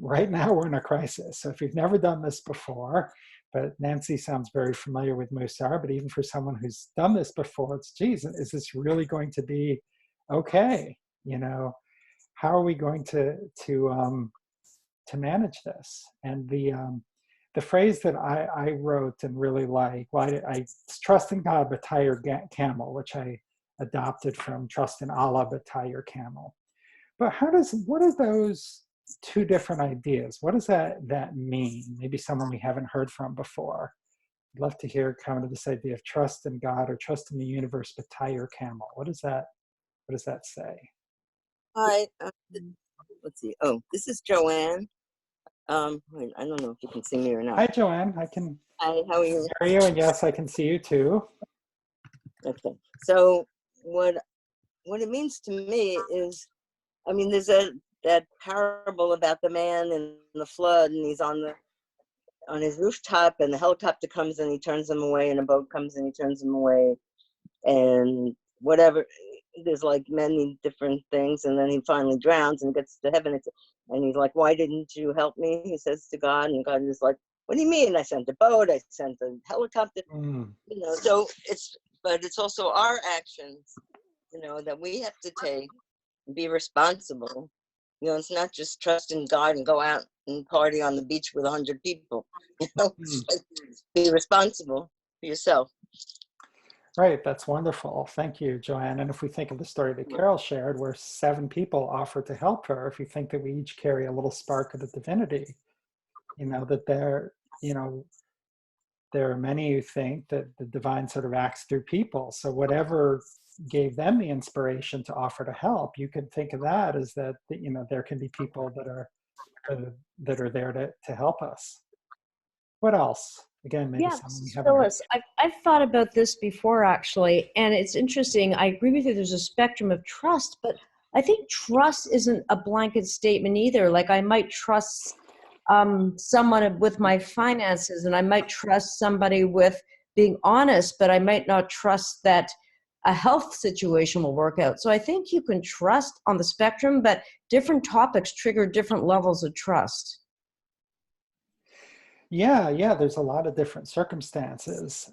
Right now we're in a crisis. So if you've never done this before, but Nancy sounds very familiar with Mussar, but even for someone who's done this before, it's, geez, is this really going to be okay? How are we going to manage this? And the phrase that I wrote and really like, I trust in God, but tie your camel, which I adopted from trust in Allah, but tie your camel. But what are those two different ideas? What does that mean? Maybe someone we haven't heard from before. I'd love to hear kind of this idea of trust in God or trust in the universe, but tie your camel. What does that say? Hi, let's see. Oh, this is Joanne. I don't know if you can see me or not. Hi, Joanne. I can Hi, how are you? hear you, and yes, I can see you too. Okay. So what it means to me is, there's that parable about the man in the flood, and he's on his rooftop, and the helicopter comes and he turns him away, and a boat comes and he turns him away, and whatever. There's like many different things, and then he finally drowns and gets to heaven, and he's like, why didn't you help me? He says to God, and God is like, what do you mean? I sent a boat, I sent a helicopter. So it's also our actions, that we have to take and be responsible. It's not just trust in God and go out and party on the beach with 100 people. Be responsible for yourself. Right, that's wonderful. Thank you, Joanne. And if we think of the story that Carol shared, where 7 people offered to help her, if we think that we each carry a little spark of the divinity, that there are many who think that the divine sort of acts through people. So whatever gave them the inspiration to offer to help, you could think of that as that, there can be people that are there to help us. What else? Again, maybe someone we haven't. Phyllis, I've thought about this before, actually, and it's interesting. I agree with you. There's a spectrum of trust, but I think trust isn't a blanket statement either. Like, I might trust someone with my finances, and I might trust somebody with being honest, but I might not trust that a health situation will work out. So I think you can trust on the spectrum, but different topics trigger different levels of trust. Yeah, there's a lot of different circumstances.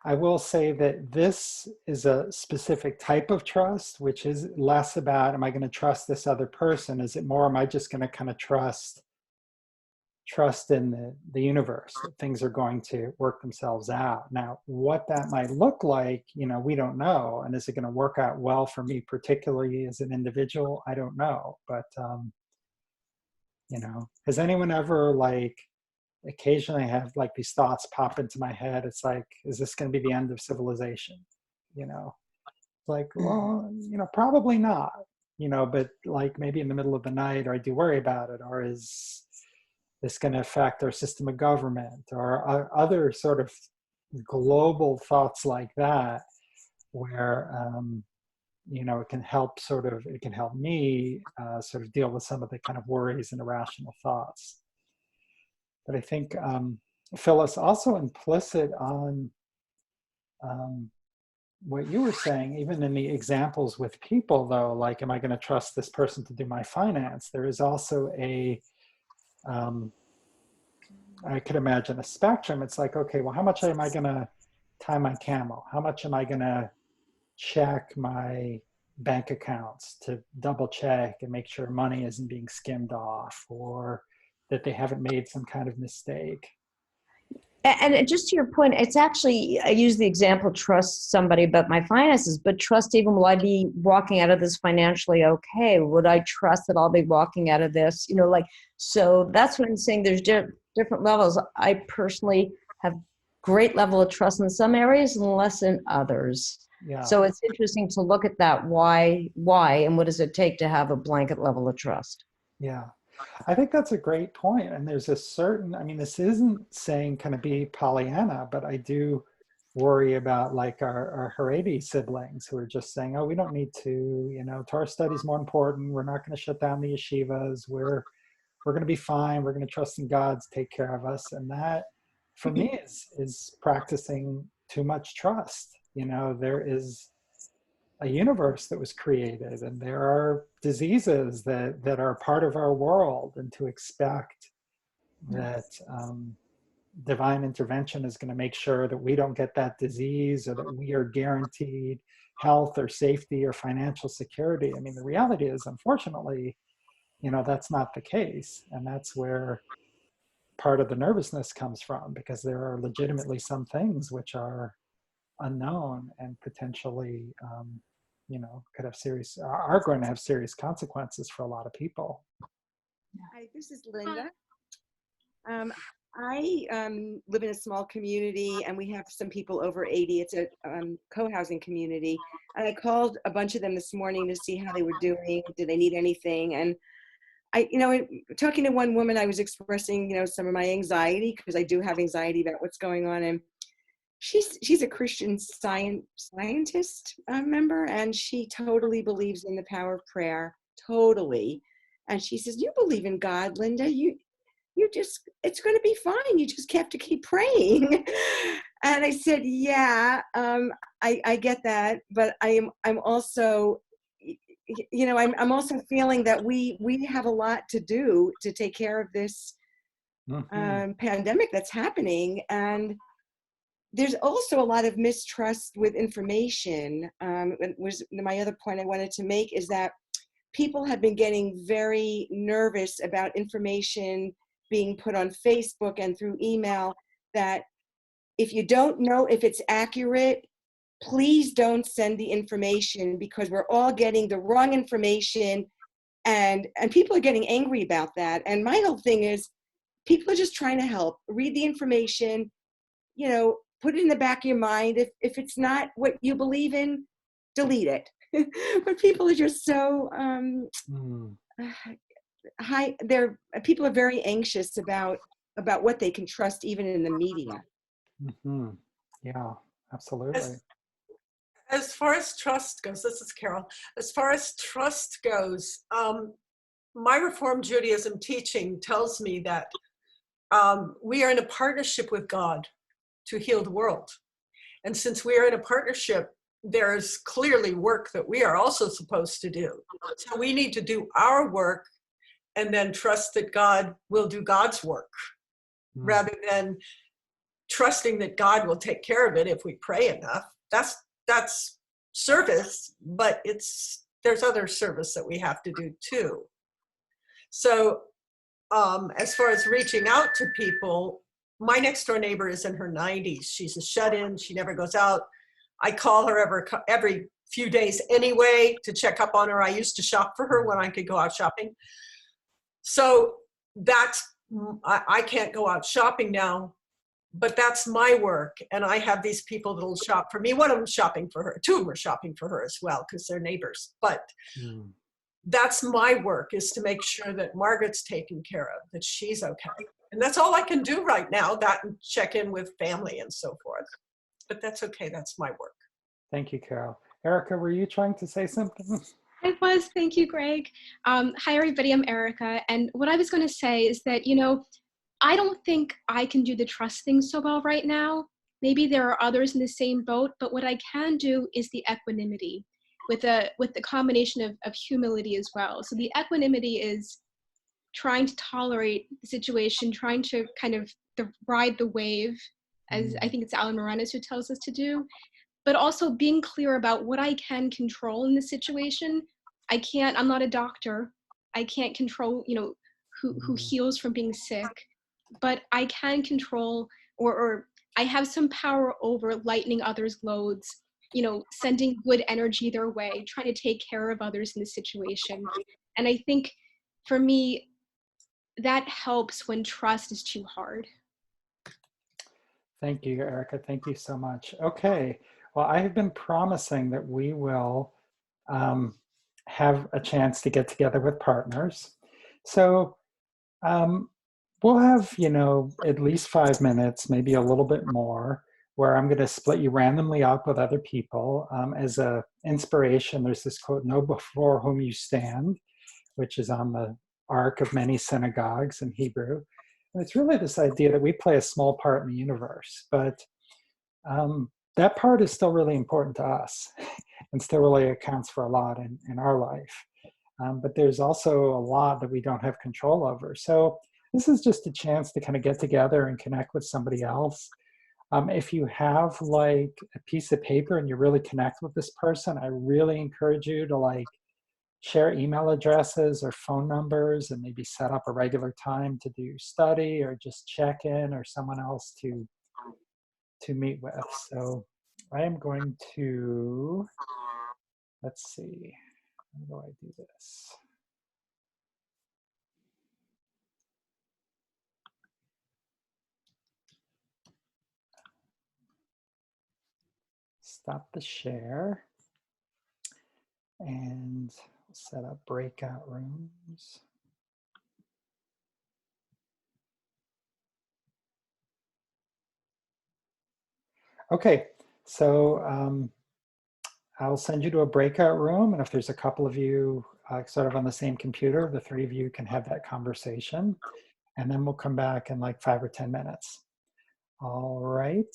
I will say that this is a specific type of trust, which is less about, am I going to trust this other person? Is it more, am I just going to kind of trust in the universe, that things are going to work themselves out? Now, what that might look like, we don't know. And is it going to work out well for me, particularly as an individual? I don't know. But, has anyone ever occasionally have these thoughts pop into my head? It's like, is this going to be the end of civilization? Well, probably not, but maybe in the middle of the night, or I do worry about it, or is this going to affect our system of government, or other sort of global thoughts like that, where, it can help me sort of deal with some of the kind of worries and irrational thoughts. But I think, Phyllis, also implicit on what you were saying, even in the examples with people, though, like, am I going to trust this person to do my finance? There is also I could imagine a spectrum. It's like, okay, well, how much am I going to tie my camel? How much am I going to check my bank accounts to double check and make sure money isn't being skimmed off, or that they haven't made some kind of mistake? And just to your point, it's actually, I use the example, trust somebody about my finances, but trust even, will I be walking out of this financially okay? Would I trust that I'll be walking out of this? So that's what I'm saying. There's different levels. I personally have great level of trust in some areas and less in others. Yeah. So it's interesting to look at that. Why, and what does it take to have a blanket level of trust? Yeah. I think that's a great point. And there's a certain, this isn't saying kind of be Pollyanna, but I do worry about our Haredi siblings who are just saying, oh, we don't need to, Torah study is more important. We're not going to shut down the yeshivas. We're going to be fine. We're going to trust in God to take care of us. And that, for me, is practicing too much trust. There is a universe that was created, and there are diseases that are part of our world, and to expect that divine intervention is going to make sure that we don't get that disease, or that we are guaranteed health or safety or financial security. The reality is, unfortunately, that's not the case. And that's where part of the nervousness comes from, because there are legitimately some things which are unknown and potentially are going to have serious consequences for a lot of people. Hi, this is Linda. I live in a small community, and we have some people over 80. It's a co-housing community. And I called a bunch of them this morning to see how they were doing. Did they need anything? And talking to one woman, I was expressing, some of my anxiety, because I do have anxiety about what's going on. And she's a Christian scientist member, and she totally believes in the power of prayer, totally. And she says, "You believe in God, Linda. It's going to be fine. You just have to keep praying." And I said, "Yeah, I get that, but I'm also, I'm also feeling that we have a lot to do to take care of this pandemic that's happening, and there's also a lot of mistrust with information." Was my other point I wanted to make, is that people have been getting very nervous about information being put on Facebook and through email, that if you don't know if it's accurate, please don't send the information, because we're all getting the wrong information, and people are getting angry about that. And my whole thing is, people are just trying to help. Read the information, put it in the back of your mind. If it's not what you believe in, delete it. But people are just so people are very anxious about what they can trust, even in the media. Yeah, absolutely. As far as trust goes, this is Carol. As far as trust goes, my Reform Judaism teaching tells me that we are in a partnership with God to heal the world. And since we are in a partnership, there's clearly work that we are also supposed to do. So we need to do our work and then trust that God will do God's work, rather than trusting that God will take care of it if we pray enough. That's service, but there's other service that we have to do too. So as far as reaching out to people, my next door neighbor is in her 90s. She's a shut-in. She never goes out. I call her every few days anyway to check up on her. I used to shop for her when I could go out shopping. So I can't go out shopping now, but that's my work. And I have these people that'll shop for me. One of them's shopping for her. Two of them are shopping for her as well because they're neighbors. But that's my work, is to make sure that Margaret's taken care of, that she's okay. And that's all I can do right now, that and check in with family and so forth. But that's okay. That's my work. Thank you, Carol. Erica, were you trying to say something? I was. Thank you, Greg. Hi, everybody. I'm Erica. And what I was going to say is that, I don't think I can do the trust thing so well right now. Maybe there are others in the same boat, but what I can do is the equanimity with the combination of humility as well. So the equanimity is trying to tolerate the situation, trying to kind of ride the wave, as I think it's Alan Moranis who tells us to do, but also being clear about what I can control in the situation. I'm not a doctor. I can't control, who heals from being sick, but I can control, or I have some power over lightening others' loads, sending good energy their way, trying to take care of others in the situation. And I think for me, that helps when trust is too hard. Thank you, Erica. Thank you so much. Okay. Well, I have been promising that we will have a chance to get together with partners. So we'll have, at least 5 minutes, maybe a little bit more, where I'm going to split you randomly up with other people. As a inspiration, there's this quote, "Know before whom you stand," which is on the Ark of Many Synagogues in Hebrew. And it's really this idea that we play a small part in the universe, but that part is still really important to us and still really accounts for a lot in our life. But there's also a lot that we don't have control over. So this is just a chance to kind of get together and connect with somebody else. If you have like a piece of paper and you really connect with this person, I really encourage you to share email addresses or phone numbers and maybe set up a regular time to do study or just check in, or someone else to meet with. So I am going to, let's see, how do I do this? Stop the share and set up breakout rooms. Okay, so I'll send you to a breakout room, and if there's a couple of you sort of on the same computer, the 3 of you can have that conversation, and then we'll come back in like 5 or 10 minutes. All right,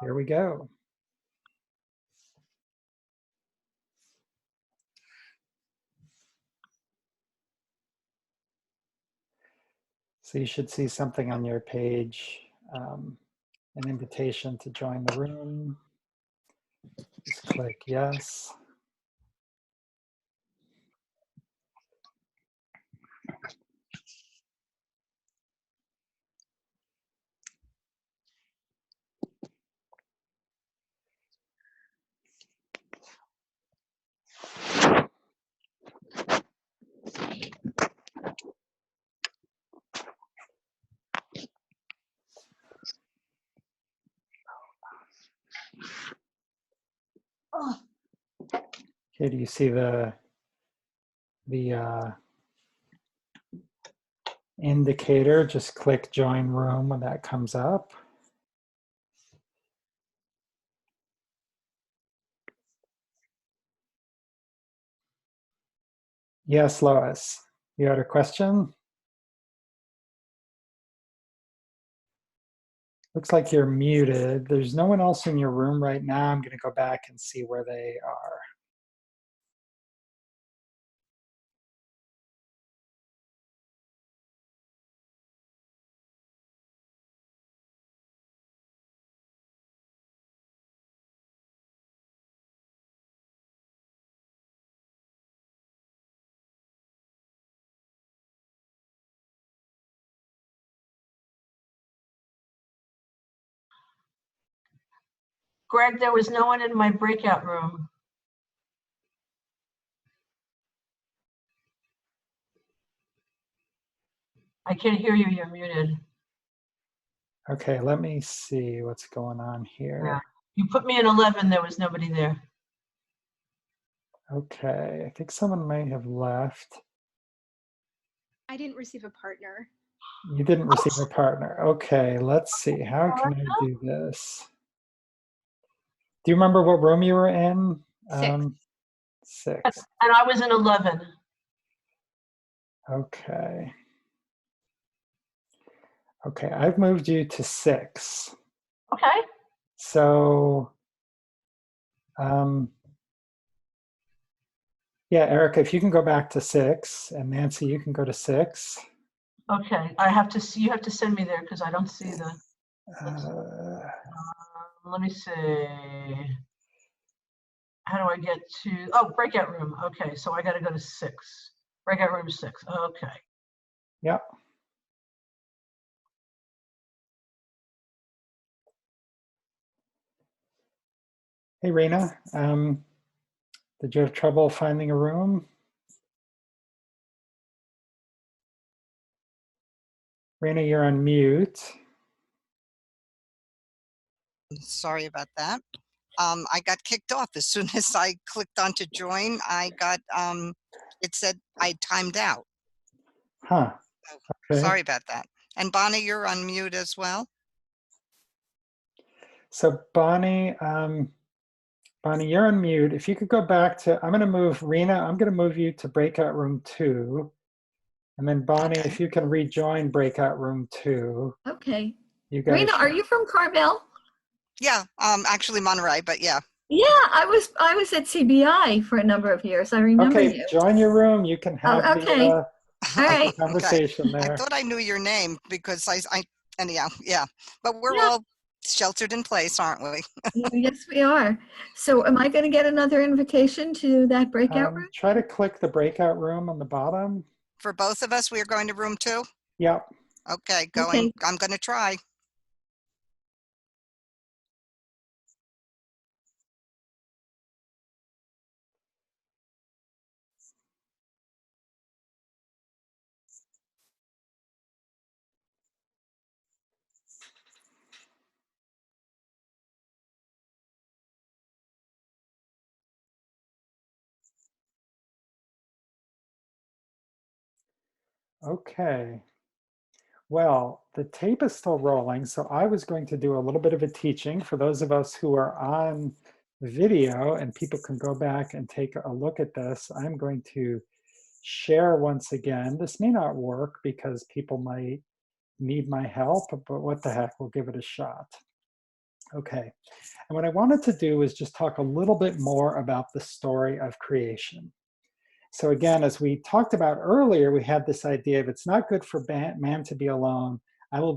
here we go. So you should see something on your page, an invitation to join the room. Just click yes. Okay, do you see the indicator? Just click join room when that comes up. Yes, Lois, you had a question? Looks like you're muted. There's no one else in your room right now. I'm going to go back and see where they are. Greg, there was no one in my breakout room. I can't hear you, you're muted. Okay, let me see what's going on here. Yeah. You put me in 11, there was nobody there. Okay, I think someone may have left. I didn't receive a partner. You didn't receive a partner. Okay, let's see. How can I do this? Do you remember what room you were in? 6. 6. And I was in 11. Okay. Okay, I've moved you to 6. Okay. So, yeah, Erica, if you can go back to 6, and Nancy, you can go to 6. Okay, I have to see, you have to send me there because I don't see the, let me see. How do I get to, oh, breakout room. Okay, so I got to go to 6. Breakout room 6, okay. Yep. Hey, Rena, did you have trouble finding a room? Rena, you're on mute. Sorry about that. I got kicked off as soon as I clicked on to join. I got, it said I timed out. Huh. Okay. Sorry about that. And Bonnie, you're on mute as well. So Bonnie, Bonnie, you're on mute. If you could go back to, I'm going to move, Rena, I'm going to move you to breakout room 2. And then Bonnie, if you can rejoin breakout room 2. Okay. You guys. Rena, are you from Carmel? Yeah, actually Monterey, but yeah. Yeah, I was at CBI for a number of years. I remember Okay, you. join your room. You can have Okay. the All right. conversation I there. thought I knew your name because I anyhow, yeah. But we're all sheltered in place, aren't we? Yes, we are. So am I going to get another invitation to that breakout room? Try to click the breakout room on the bottom. For both of us, we are going to room 2? Yep. Okay, going. Okay. I'm going to try. Okay. Well, the tape is still rolling, so I was going to do a little bit of a teaching for those of us who are on video, and people can go back and take a look at this. I'm going to share once again. This may not work because people might need my help, but what the heck, we'll give it a shot. Okay, and what I wanted to do is just talk a little bit more about the story of creation. So again, as we talked about earlier, we had this idea of it's not good for man to be alone. I will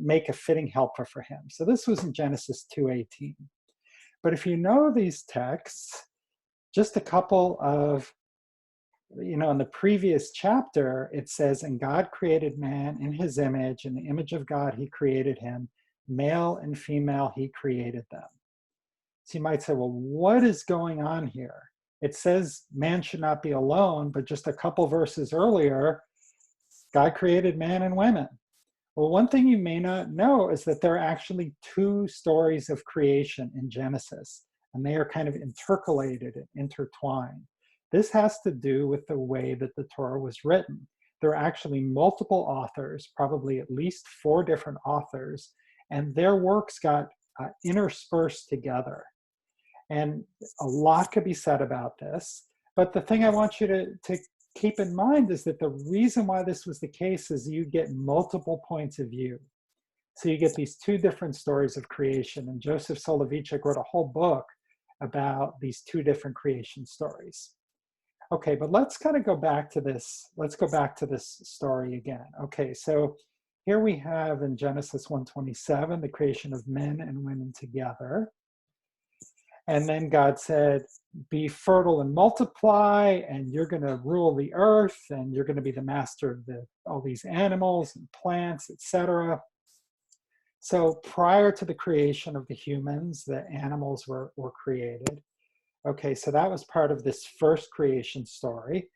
make a fitting helper for him. So this was in Genesis 2:18. But if you know these texts, just a couple of, in the previous chapter, it says, and God created man in his image, in the image of God, he created him, male and female, he created them. So you might say, well, what is going on here? It says man should not be alone, but just a couple verses earlier, God created man and women. Well, one thing you may not know is that there are actually 2 stories of creation in Genesis, and they are kind of intercalated and intertwined. This has to do with the way that the Torah was written. There are actually multiple authors, probably at least 4 different authors, and their works got interspersed together. And a lot could be said about this. But the thing I want you to keep in mind is that the reason why this was the case is you get multiple points of view. So you get these two different stories of creation, and Joseph Soloveitchik wrote a whole book about these two different creation stories. Okay, but let's kind of go back to this. Let's go back to this story again. Okay, so here we have in Genesis 1:27, the creation of men and women together. And then God said, be fertile and multiply, and you're going to rule the earth, and you're going to be the master of all these animals and plants, etc. So prior to the creation of the humans, the animals were created. Okay, so that was part of this first creation story.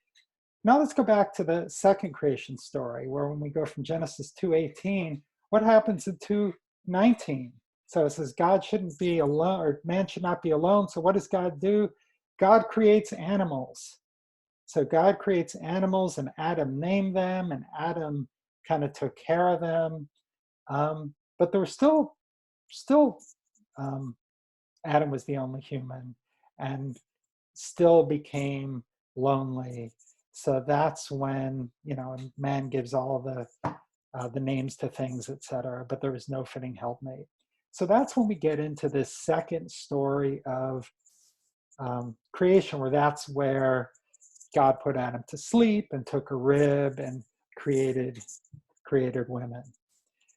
Now let's go back to the second creation story, where when we go from Genesis 2:18, what happens in 2:19? So it says God shouldn't be alone, or man should not be alone. So what does God do? God creates animals. So God creates animals, and Adam named them, and Adam kind of took care of them. But there was still Adam was the only human, and still became lonely. So that's when, you know, man gives all the names to things, etc. But there was no fitting helpmate. So that's when we get into this second story of creation, where that's where God put Adam to sleep and took a rib and created women.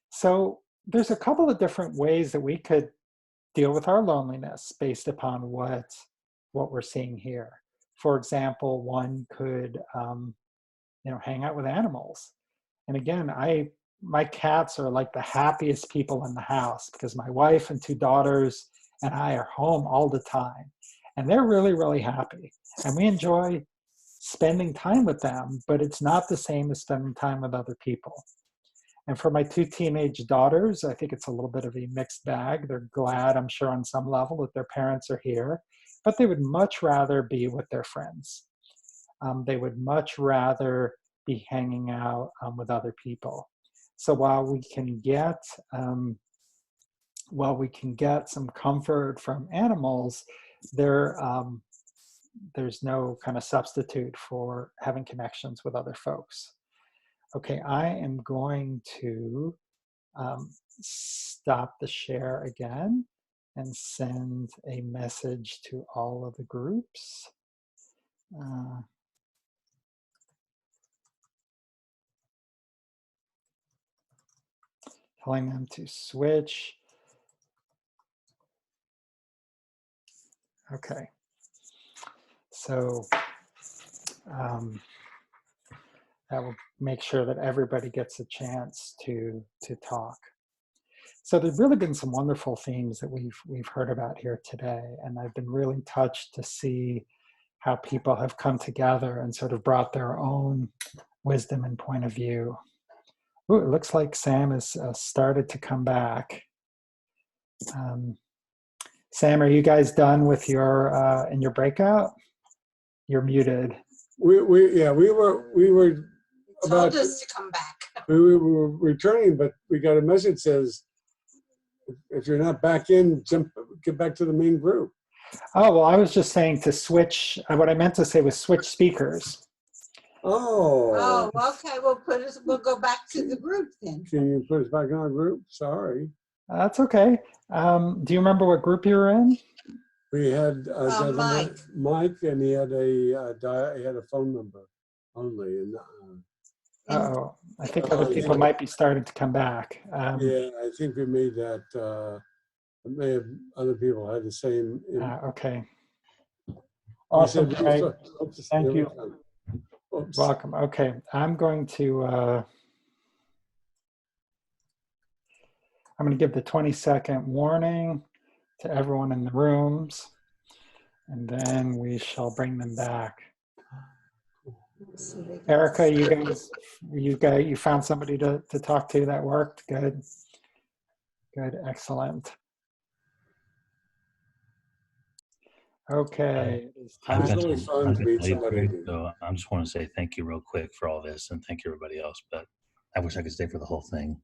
So there's a couple of different ways that we could deal with our loneliness based upon what we're seeing here. For example, one could, hang out with animals. And again, my cats are like the happiest people in the house, because my wife and 2 daughters and I are home all the time. And they're really, really happy. And we enjoy spending time with them, but it's not the same as spending time with other people. And for my 2 teenage daughters, I think it's a little bit of a mixed bag. They're glad, I'm sure, on some level that their parents are here, but they would much rather be with their friends. They would much rather be hanging out with other people. So while we can get some comfort from animals, there's no kind of substitute for having connections with other folks. Okay, I am going to stop the share again and send a message to all of the groups. Telling them to switch. Okay, so that will make sure that everybody gets a chance to talk. So there's really been some wonderful themes that we've heard about here today, and I've been really touched to see how people have come together and sort of brought their own wisdom and point of view. Ooh, it looks like Sam has started to come back. Sam, are you guys done with your in your breakout? You're muted. We were about told us to come back. We were returning, but we got a message that says, if you're not back in, get back to the main group. Oh, well, I was just saying to switch. What I meant to say was switch speakers. Oh. Oh, okay. We'll go back to the group then. Can you put us back on our group? Sorry. That's okay. Do you remember what group you were in? We had Mike, and he had a phone number only. And I think other people might be starting to come back. Yeah, I think we made that. May have other people had the same. Okay. Awesome. Right. Thank you. Oops. Welcome. Okay, I'm going to give the 20-second warning to everyone in the rooms, and then we shall bring them back. Erica, you found somebody to talk to that worked? Good. Good, excellent. Okay. I've got to leave, so I just want to say thank you real quick for all this, and thank you everybody else, but I wish I could stay for the whole thing.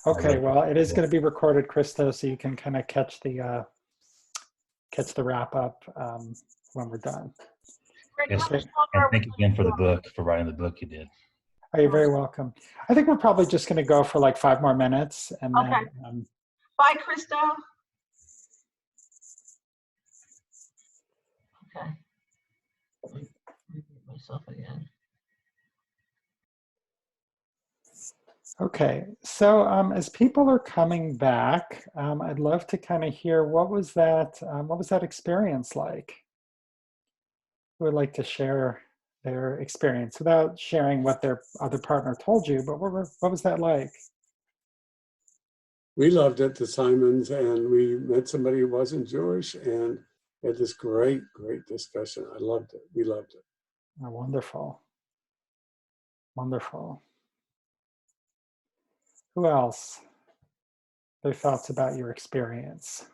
Okay, well, it is going to be recorded, Christo, so you can kind of catch the wrap up when we're done. Yes, and thank you again for the book, for writing the book you did. Oh, you're very welcome. I think we're probably just going to go for like 5 more minutes, and Okay. then Bye, Krista. Okay. Let me mute myself again. okay. So as people are coming back, I'd love to kind of hear what was that experience like? Who would like to share their experience without sharing what their other partner told you, but what was that like? We loved it, the Simons, and we met somebody who wasn't Jewish and had this great, great discussion. I loved it. We loved it. Oh, wonderful. Wonderful. Who else? Their thoughts about your experience.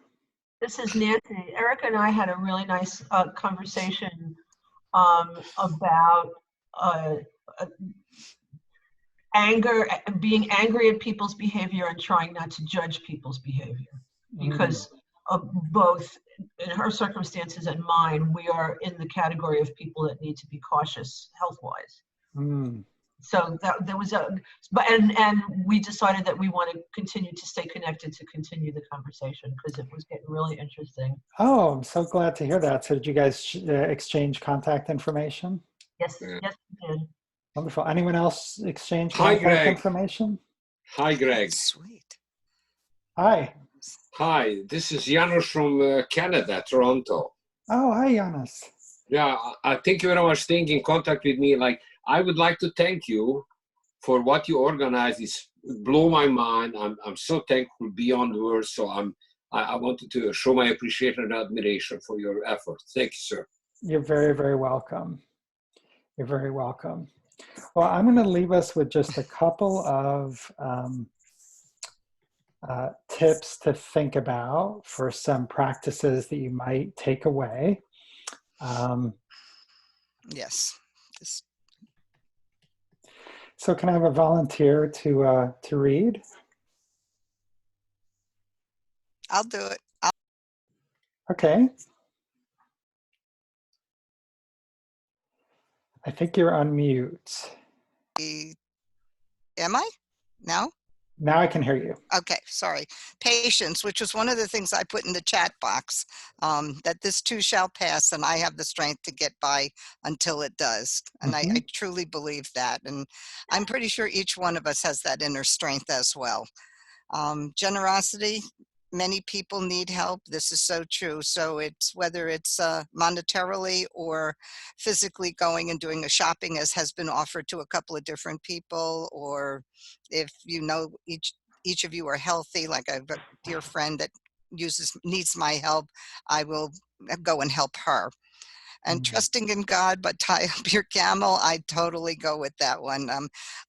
This is Nancy. Erica and I had a really nice conversation about anger, being angry at people's behavior and trying not to judge people's behavior. Because of both in her circumstances and mine, we are in the category of people that need to be cautious health-wise. So there was and we decided that we want to continue to stay connected to continue the conversation because it was getting really interesting. Oh, I'm so glad to hear that. So did you guys exchange contact information? Yes, yes, we did. Wonderful. Anyone else exchange Hi, contact Greg. information? Hi, Greg. Sweet. Hi. Hi, this is Janusz from Canada, Toronto. Oh, hi, Janusz. Yeah, I thank you very much staying in contact with me. Like, I would like to thank you for what you organized. It's blow my mind. I'm so thankful beyond words. So I wanted to show my appreciation and admiration for your efforts. Thank you, sir. You're very, very welcome. You're very welcome. Well, I'm going to leave us with just a couple of tips to think about for some practices that you might take away. Yes. So can I have a volunteer to read? I'll do it. Okay. I think you're on mute. Am I? No? Now I can hear you. Okay, sorry. Patience, which was one of the things I put in the chat box, that this too shall pass and I have the strength to get by until it does. And I truly believe that. And I'm pretty sure each one of us has that inner strength as well. Generosity, many people need help. This is so true. So it's whether it's monetarily or physically going and doing a shopping, as has been offered to a couple of different people, or if you know each of you are healthy, like I have a dear friend that needs my help, I will go and help her. And trusting in God, but tie up your camel, I totally go with that one.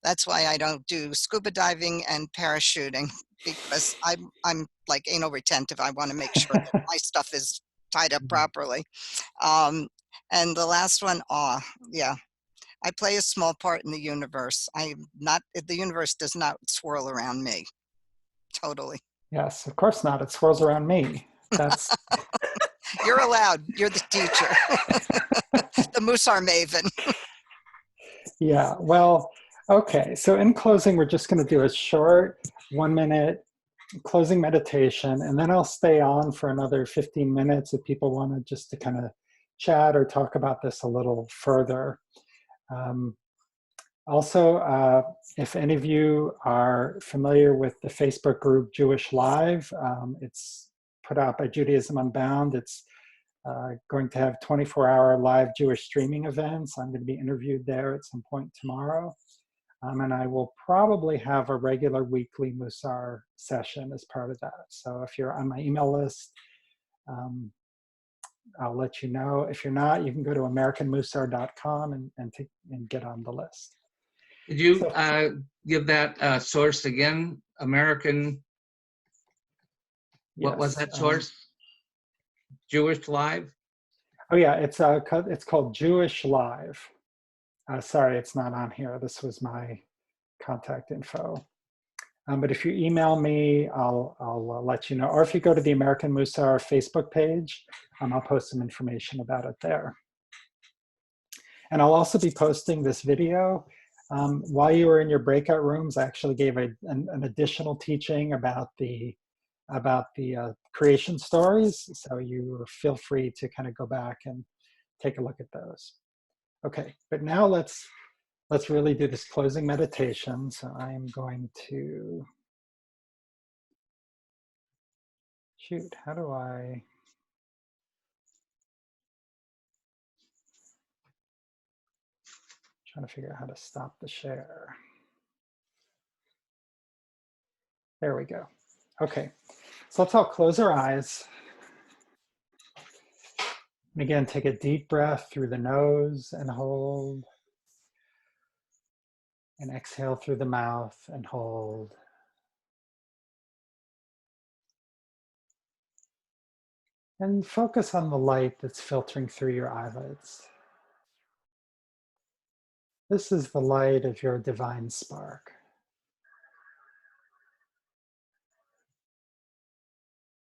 That's why I don't do scuba diving and parachuting, because I'm like anal retentive. I want to make sure that my stuff is tied up properly. And the last one, awe. Yeah, I play a small part in the universe. The universe does not swirl around me. Totally. Yes, of course not. It swirls around me. That's. You're allowed. You're the teacher. The Mussar maven. Yeah, well, okay. So in closing, we're just going to do a short 1-minute closing meditation, and then I'll stay on for another 15 minutes if people want to just to kind of chat or talk about this a little further. Also, if any of you are familiar with the Facebook group Jewish Live, it's put out by Judaism Unbound. It's going to have 24-hour live Jewish streaming events. I'm going to be interviewed there at some point tomorrow. And I will probably have a regular weekly Mussar session as part of that. So if you're on my email list, I'll let you know. If you're not, you can go to AmericanMussar.com and get on the list. Could you give that source again? American, what was that source? Jewish Live? Oh yeah, it's called Jewish Live. Sorry, it's not on here. This was my contact info. But if you email me, I'll let you know. Or if you go to the American Mussar Facebook page, I'll post some information about it there. And I'll also be posting this video While you were in your breakout rooms, I actually gave an additional teaching about the creation stories. So you feel free to kind of go back and take a look at those. Okay, but now let's really do this closing meditation. So I'm going to, shoot, how do I, trying to figure out how to stop the share. There we go. Okay, so let's all close our eyes. And again, take a deep breath through the nose and hold. And exhale through the mouth and hold. And focus on the light that's filtering through your eyelids. This is the light of your divine spark.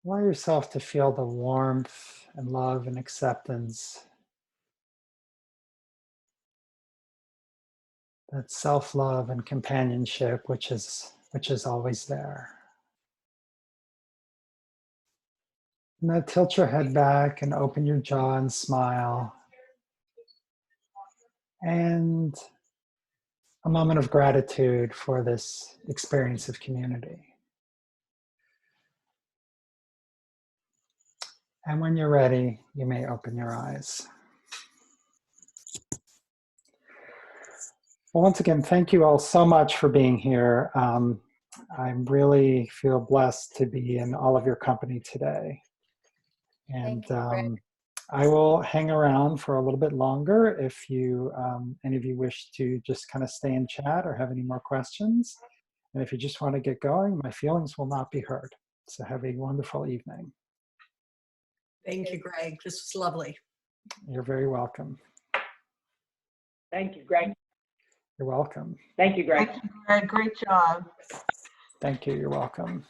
Allow yourself to feel the warmth and love and acceptance. That self-love and companionship, which is always there. And now tilt your head back and open your jaw and smile. And a moment of gratitude for this experience of community. And when you're ready, you may open your eyes. Well, once again, thank you all so much for being here. I really feel blessed to be in all of your company today. And I will hang around for a little bit longer if you, any of you wish to just kind of stay and chat or have any more questions. And if you just want to get going, my feelings will not be hurt. So have a wonderful evening. Thank you, Greg. This was lovely. You're very welcome. Thank you, Greg. You're welcome. Thank you, Greg. Thank you, Greg. Great job. Thank you. You're welcome.